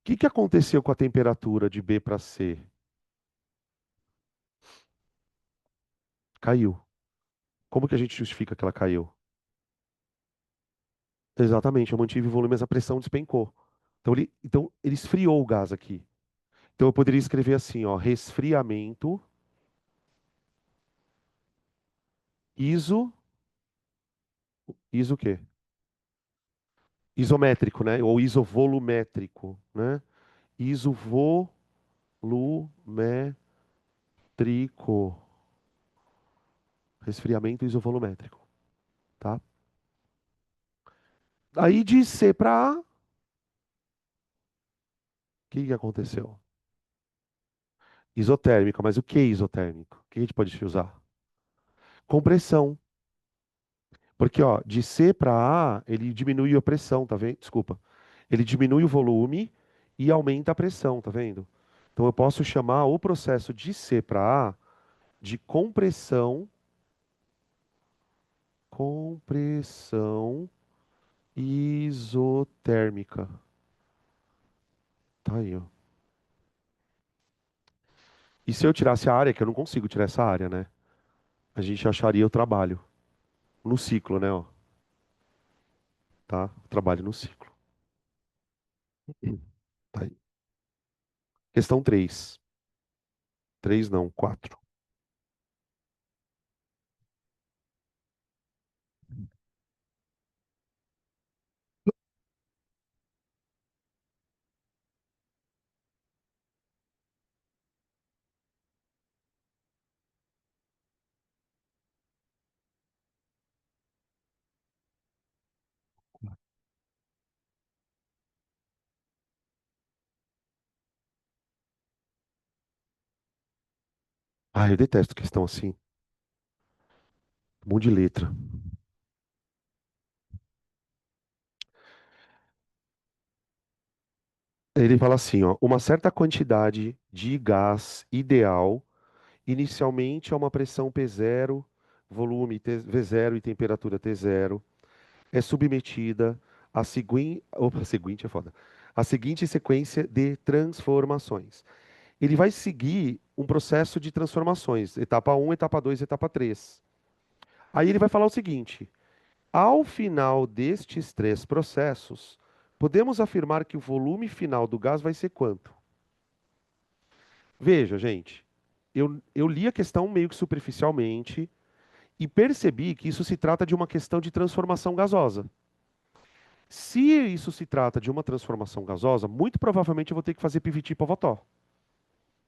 O que aconteceu com a temperatura de B para C? Caiu. Como que a gente justifica que ela caiu? Exatamente, eu mantive o volume, mas a pressão despencou. Então ele esfriou o gás aqui. Então eu poderia escrever assim, ó, resfriamento iso, iso o quê? Isométrico, né? Ou isovolumétrico, né? Isovolumétrico, resfriamento isovolumétrico, tá? Aí de C para A, o que aconteceu? Isotérmica, mas o que é isotérmico? O que a gente pode usar? Compressão. Porque, ó, de C para A, ele diminui a pressão, tá vendo? Desculpa. Ele diminui o volume e aumenta a pressão, tá vendo? Então eu posso chamar o processo de C para A de compressão isotérmica. Tá aí, ó. E se eu tirasse a área, que eu não consigo tirar essa área, né? A gente acharia o trabalho no ciclo, né, ó, tá? O trabalho no ciclo. Tá aí. Questão 3. 3 não, 4. Ah, eu detesto questão assim. Um monte de letra. Ele fala assim, ó, uma certa quantidade de gás ideal, inicialmente a uma pressão P0, volume V0 e temperatura T0, é submetida à seguinte, opa, seguinte é foda, a seguinte sequência de transformações. Ele vai seguir um processo de transformações, etapa um, etapa 2, etapa 3. Aí ele vai falar o seguinte: ao final destes três processos, podemos afirmar que o volume final do gás vai ser quanto? Veja, gente, eu li a questão meio que superficialmente e percebi que isso se trata de uma questão de transformação gasosa. Se isso se trata de uma transformação gasosa, muito provavelmente eu vou ter que fazer pivot Pavotó.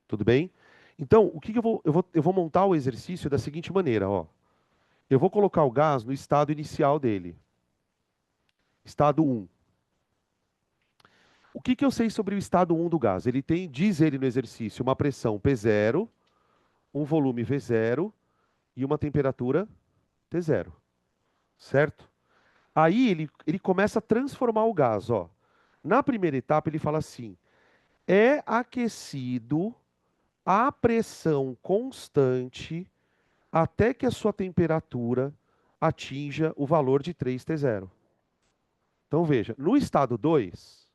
Tudo bem? Então, o que que eu vou montar o exercício da seguinte maneira, ó. Eu vou colocar o gás no estado inicial dele, estado um. O que que eu sei sobre o estado um do gás? Ele tem, diz ele no exercício, uma pressão P0, um volume V0 e uma temperatura T0, certo? Aí ele começa a transformar o gás, ó. Na primeira etapa ele fala assim: é aquecido a pressão constante até que a sua temperatura atinja o valor de 3T0. Então veja, no estado 2,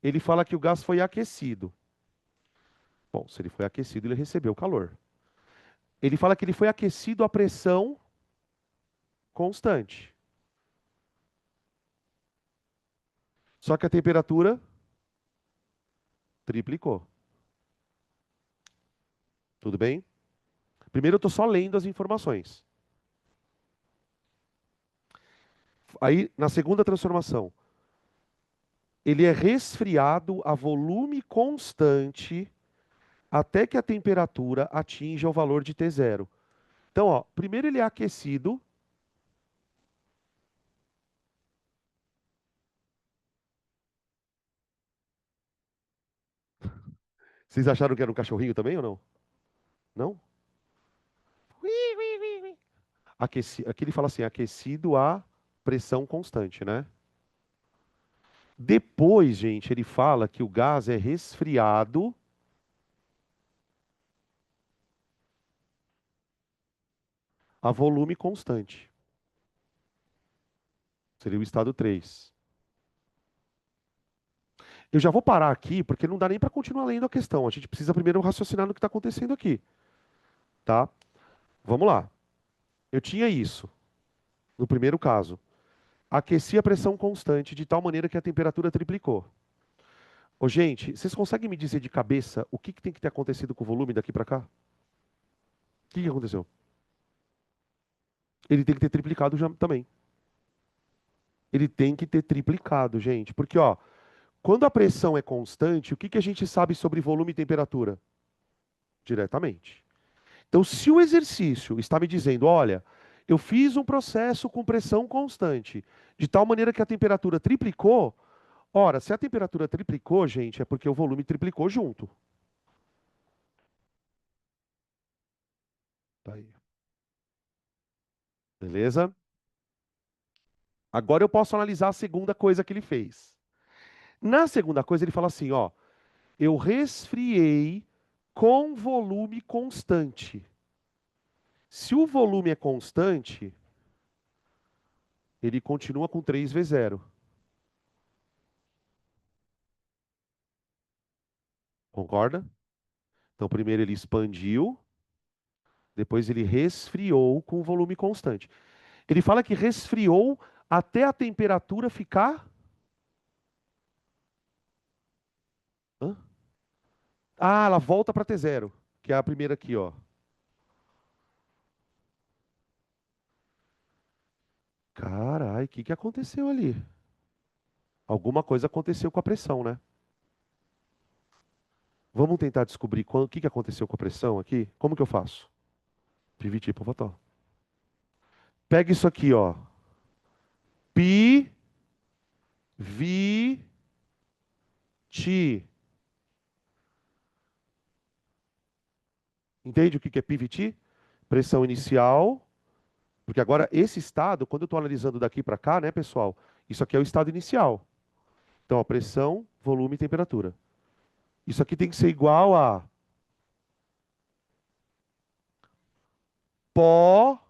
Ele fala que o gás foi aquecido. Bom, se ele foi aquecido, ele recebeu calor. Ele fala que ele foi aquecido a pressão constante. Só que a temperatura triplicou. Tudo bem? Primeiro eu estou só lendo as informações. Aí, na segunda transformação, ele é resfriado a volume constante até que a temperatura atinja o valor de T0. Então, ó, primeiro ele é aquecido. Vocês acharam que era um cachorrinho também ou não? Não? Aqui ele fala assim, aquecido a pressão constante, né? Depois, gente, ele fala que o gás é resfriado a volume constante. Seria o estado 3. Eu já vou parar aqui, porque não dá nem para continuar lendo a questão. A gente precisa primeiro raciocinar no que está acontecendo aqui, tá? Vamos lá. Eu tinha isso, no primeiro caso. Aqueci a pressão constante de tal maneira que a temperatura triplicou. Ô, gente, vocês conseguem me dizer de cabeça o que que tem que ter acontecido com o volume daqui para cá? O que que aconteceu? Ele tem que ter triplicado já também. Ele tem que ter triplicado, gente. Porque, ó, quando a pressão é constante, o que que a gente sabe sobre volume e temperatura? Diretamente. Então, se o exercício está me dizendo, olha, eu fiz um processo com pressão constante, de tal maneira que a temperatura triplicou, ora, se a temperatura triplicou, gente, é porque o volume triplicou junto. Tá aí. Beleza? Agora eu posso analisar a segunda coisa que ele fez. Na segunda coisa, ele fala assim, ó, eu resfriei com volume constante. Se o volume é constante, ele continua com 3V0. Concorda? Então, primeiro ele expandiu, depois ele resfriou com volume constante. Ele fala que resfriou até a temperatura ficar. Hã? Ah, ela volta para T0, que é a primeira aqui, ó. Carai, o que que aconteceu ali? Alguma coisa aconteceu com a pressão, né? Vamos tentar descobrir o que que aconteceu com a pressão aqui? Como que eu faço? Pivot Pivotal. Pega isso aqui, ó. Pi, vi, ti. Entende o que que é pivot? Pressão inicial. Porque agora esse estado, quando eu estou analisando daqui para cá, né, pessoal? Isso aqui é o estado inicial. Então, a pressão, volume e temperatura. Isso aqui tem que ser igual a pó,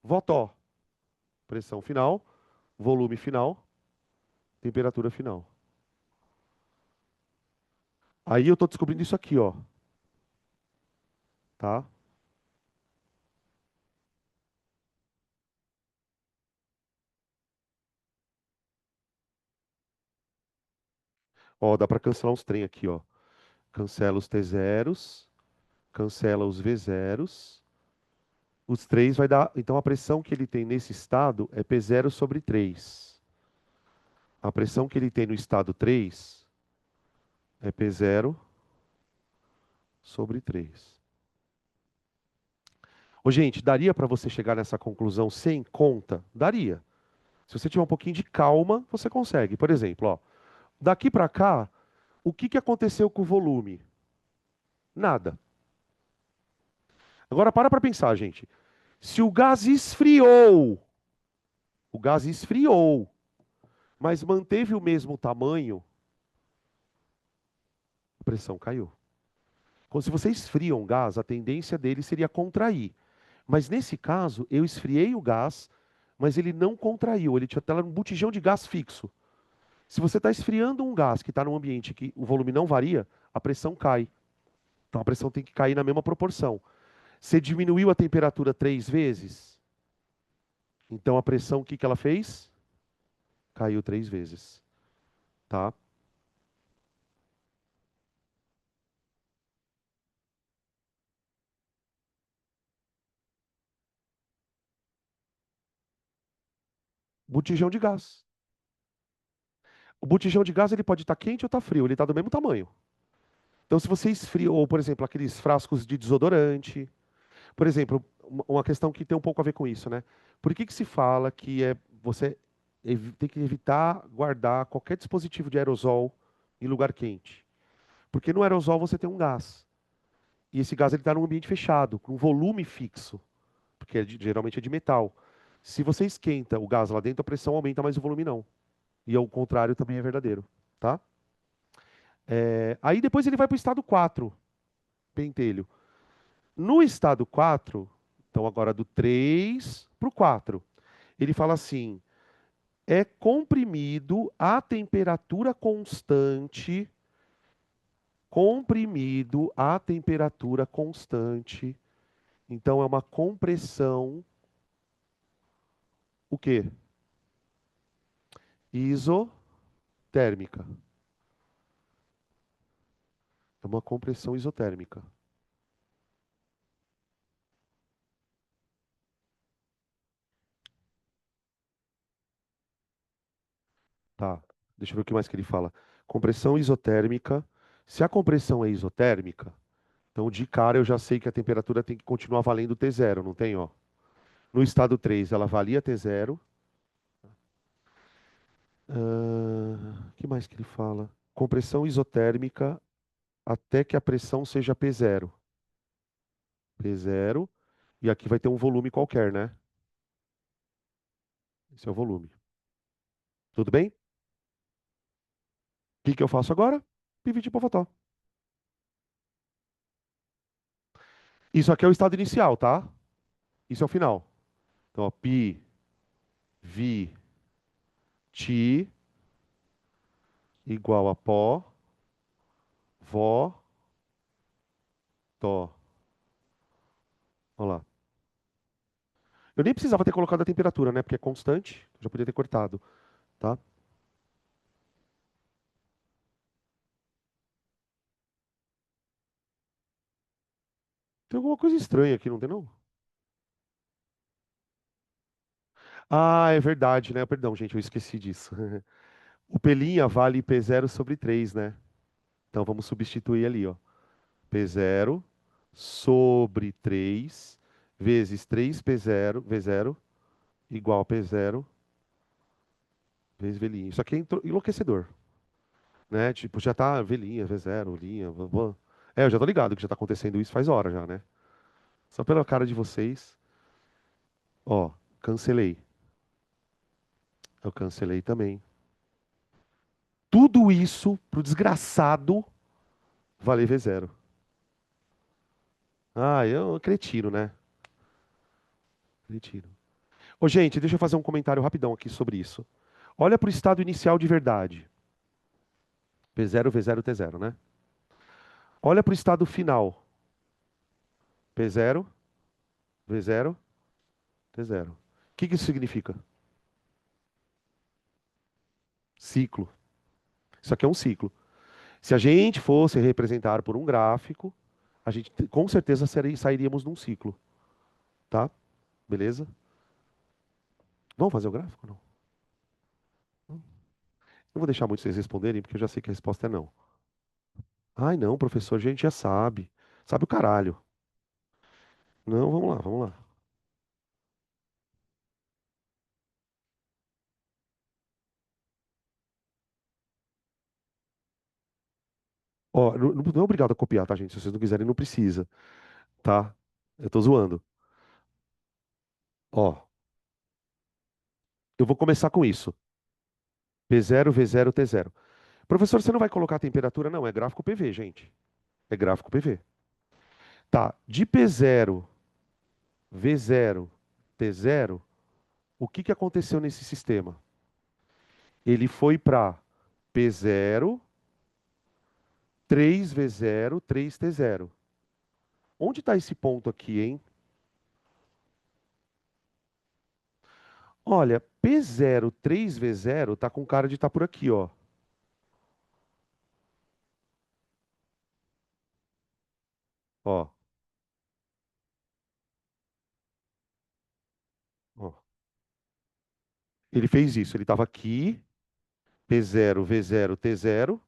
votó. Pressão final, volume final, temperatura final. Aí eu estou descobrindo isso aqui, ó. Tá? Ó, dá para cancelar uns trem aqui, ó. Cancela os T0s, cancela os V0s. Os 3 vai dar. Então a pressão que ele tem nesse estado é P0 sobre 3. A pressão que ele tem no estado 3 é P0 sobre 3. Ô, gente, daria para você chegar nessa conclusão sem conta? Daria. Se você tiver um pouquinho de calma, você consegue. Por exemplo, ó, daqui para cá, o que que aconteceu com o volume? Nada. Agora para pensar, gente. Se o gás esfriou, mas manteve o mesmo tamanho, a pressão caiu. Quando se você esfria um gás, a tendência dele seria contrair. Mas nesse caso, eu esfriei o gás, mas ele não contraiu. Ele tinha um botijão de gás fixo. Se você está esfriando um gás que está num ambiente que o volume não varia, a pressão cai. Então a pressão tem que cair na mesma proporção. Você diminuiu a temperatura 3 vezes, então a pressão, o que que ela fez? Caiu 3 vezes, tá? Botijão de gás. O botijão de gás ele pode estar quente ou estar frio, ele está do mesmo tamanho. Então, se você esfria, ou por exemplo, aqueles frascos de desodorante, por exemplo, uma questão que tem um pouco a ver com isso, né? Por que que se fala que você tem que evitar guardar qualquer dispositivo de aerosol em lugar quente? Porque no aerosol você tem um gás. E esse gás ele está num ambiente fechado, com um volume fixo, porque geralmente é de metal. Se você esquenta o gás lá dentro, a pressão aumenta, mas o volume não. E ao contrário também é verdadeiro, tá? Aí depois ele vai para o estado 4, pentelho. No estado 4, então agora do 3 para o 4, ele fala assim: é comprimido a temperatura constante, comprimido a temperatura constante. Então é uma compressão, o quê? Isotérmica. É uma compressão isotérmica. Tá. Deixa eu ver o que mais que ele fala. Compressão isotérmica. Se a compressão é isotérmica, então de cara eu já sei que a temperatura tem que continuar valendo T0, não tem, ó? No estado 3 ela valia T0. O que mais que ele fala? Compressão isotérmica até que a pressão seja P0. P0. E aqui vai ter um volume qualquer, né? Esse é o volume. Tudo bem? O que que eu faço agora? Pivot Pivot. Isso aqui é o estado inicial, tá? Isso é o final. Então, ó, pi, vi, ti, igual a pó, vó, tó. Olha lá. Eu nem precisava ter colocado a temperatura, né? Porque é constante. Eu já podia ter cortado, tá? Tem alguma coisa estranha aqui, não tem não? Ah, é verdade, né? Perdão, gente, eu esqueci disso. O pelinha vale P0/3, né? Então vamos substituir ali, ó. P0/3 vezes 3P0, V0, igual a P0 vezes velhinha. Isso aqui é enlouquecedor, né? Tipo, já tá velhinha, V0, linha, eu já tô ligado que já tá acontecendo isso faz hora já, né? Só pela cara de vocês. Ó, cancelei. Eu cancelei também. Tudo isso pro desgraçado valer V0. Ah, eu cretino, né? Cretino. Ô, gente, deixa eu fazer um comentário rapidão aqui sobre isso. Olha pro estado inicial de verdade. P0, V0, T0, né? Olha pro estado final. P0, V0, T0. O que que isso significa? Ciclo. Isso aqui é um ciclo. Se a gente fosse representar por um gráfico, a gente com certeza sairíamos num ciclo, tá? Beleza? Vamos fazer o gráfico? Não. Não vou deixar muito vocês responderem, porque eu já sei que a resposta é não. Ai, não, professor, a gente já sabe. Sabe o caralho. Não, vamos lá, vamos lá. Ó, não é obrigado a copiar, tá, gente? Se vocês não quiserem, não precisa, tá? Eu tô zoando. Ó, eu vou começar com isso. P0, V0, T0. Professor, você não vai colocar a temperatura? Não, é gráfico PV, gente. É gráfico PV. Tá, de P0, V0, T0, o que que aconteceu nesse sistema? Ele foi para P0, 3V0, 3T0. Onde está esse ponto aqui, hein? Olha, P0, 3V0 tá com cara de estar por aqui, ó. Ó, ó. Ele fez isso, ele estava aqui, P0, V0, T0,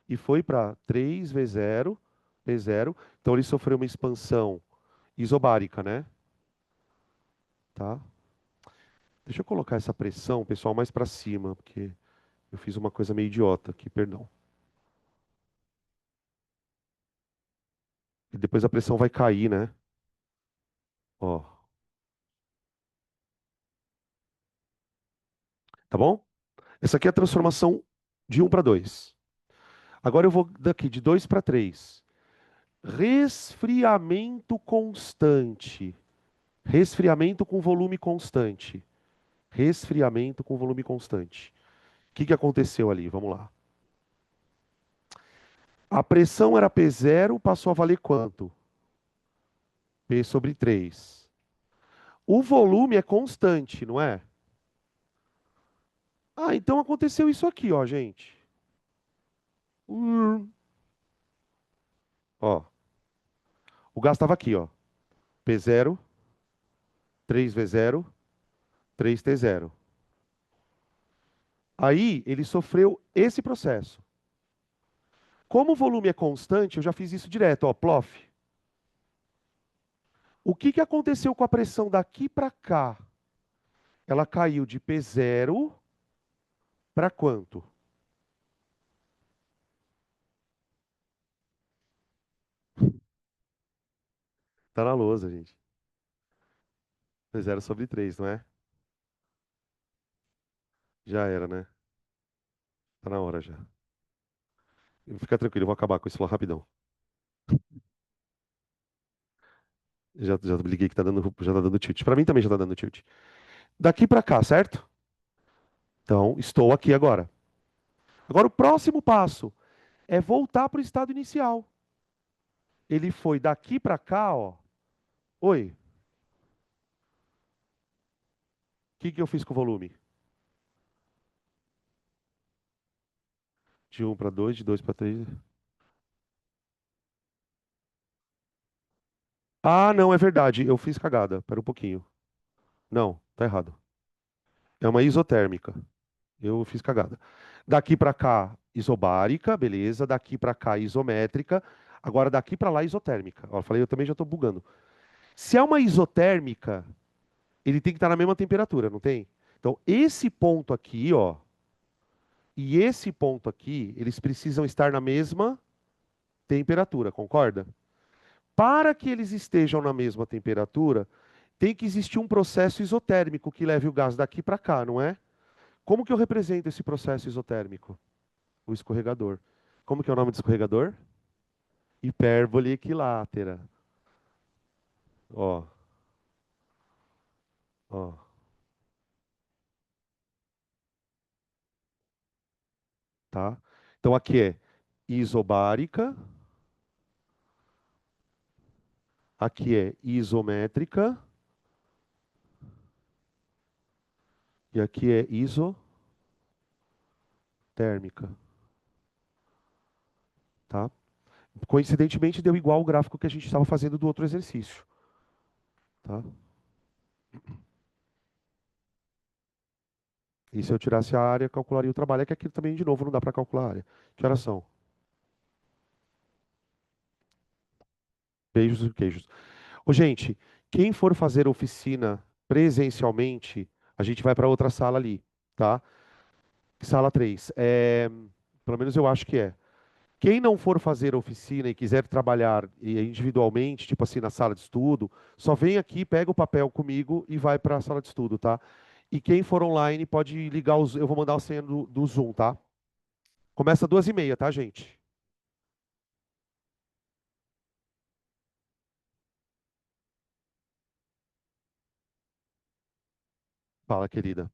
e foi para 3V0, P0. Então ele sofreu uma expansão isobárica, né? Tá? Deixa eu colocar essa pressão, pessoal, mais para cima, porque eu fiz uma coisa meio idiota aqui, perdão. E depois a pressão vai cair, né? Ó, tá bom? Essa aqui é a transformação de 1 para 2. Agora eu vou daqui de 2 para 3. Resfriamento constante. Resfriamento com volume constante. Resfriamento com volume constante. O que aconteceu ali? Vamos lá. A pressão era P0, passou a valer quanto? P sobre 3. O volume é constante, não é? Ah, então aconteceu isso aqui, ó, gente. Ó, o gás estava aqui, ó. P0, 3V0, 3T0. Aí ele sofreu esse processo. Como o volume é constante, eu já fiz isso direto, ó, plof. O que aconteceu com a pressão daqui para cá? Ela caiu de P0 para quanto? Tá na lousa, gente. P0 sobre 3, não é? Já era, né? Tá na hora já. Fica tranquilo, eu vou acabar com isso lá rapidão. Já liguei que já tá dando tilt. Para mim também já tá dando tilt. Daqui para cá, certo? Então, estou aqui agora. Agora, o próximo passo é voltar para o estado inicial. Ele foi daqui para cá, ó. Oi, o que eu fiz com o volume? De 1 para 2, de 2 para 3. Ah, não, é verdade. Eu fiz cagada. Pera um pouquinho. Não, tá errado. É uma isotérmica. Eu fiz cagada. Daqui para cá, isobárica, beleza. Daqui para cá, isométrica. Agora daqui para lá, isotérmica. Ó, eu falei, eu também já estou bugando. Se é uma isotérmica, ele tem que estar na mesma temperatura, não tem? Então, esse ponto aqui, ó, e esse ponto aqui, eles precisam estar na mesma temperatura, concorda? Para que eles estejam na mesma temperatura, tem que existir um processo isotérmico que leve o gás daqui para cá, não é? Como que eu represento esse processo isotérmico? O escorregador. Como que é o nome do escorregador? Hipérbole equilátera. Ó, ó, tá? Então aqui é isobárica, aqui é isométrica e aqui é isotérmica, tá? Coincidentemente deu igual o gráfico que a gente estava fazendo do outro exercício, tá? E se eu tirasse a área, calcularia o trabalho. É que aqui também, de novo, não dá para calcular a área. Que horas são? Beijos e queijos. Ô, gente, quem for fazer oficina presencialmente, a gente vai para outra sala ali, tá? Sala 3. Pelo menos eu acho que é. Quem não for fazer oficina e quiser trabalhar individualmente, tipo assim, na sala de estudo, só vem aqui, pega o papel comigo e vai para a sala de estudo, tá? E quem for online pode ligar os. Eu vou mandar a senha do Zoom, tá? Começa 2h30, tá, gente? Fala, querida.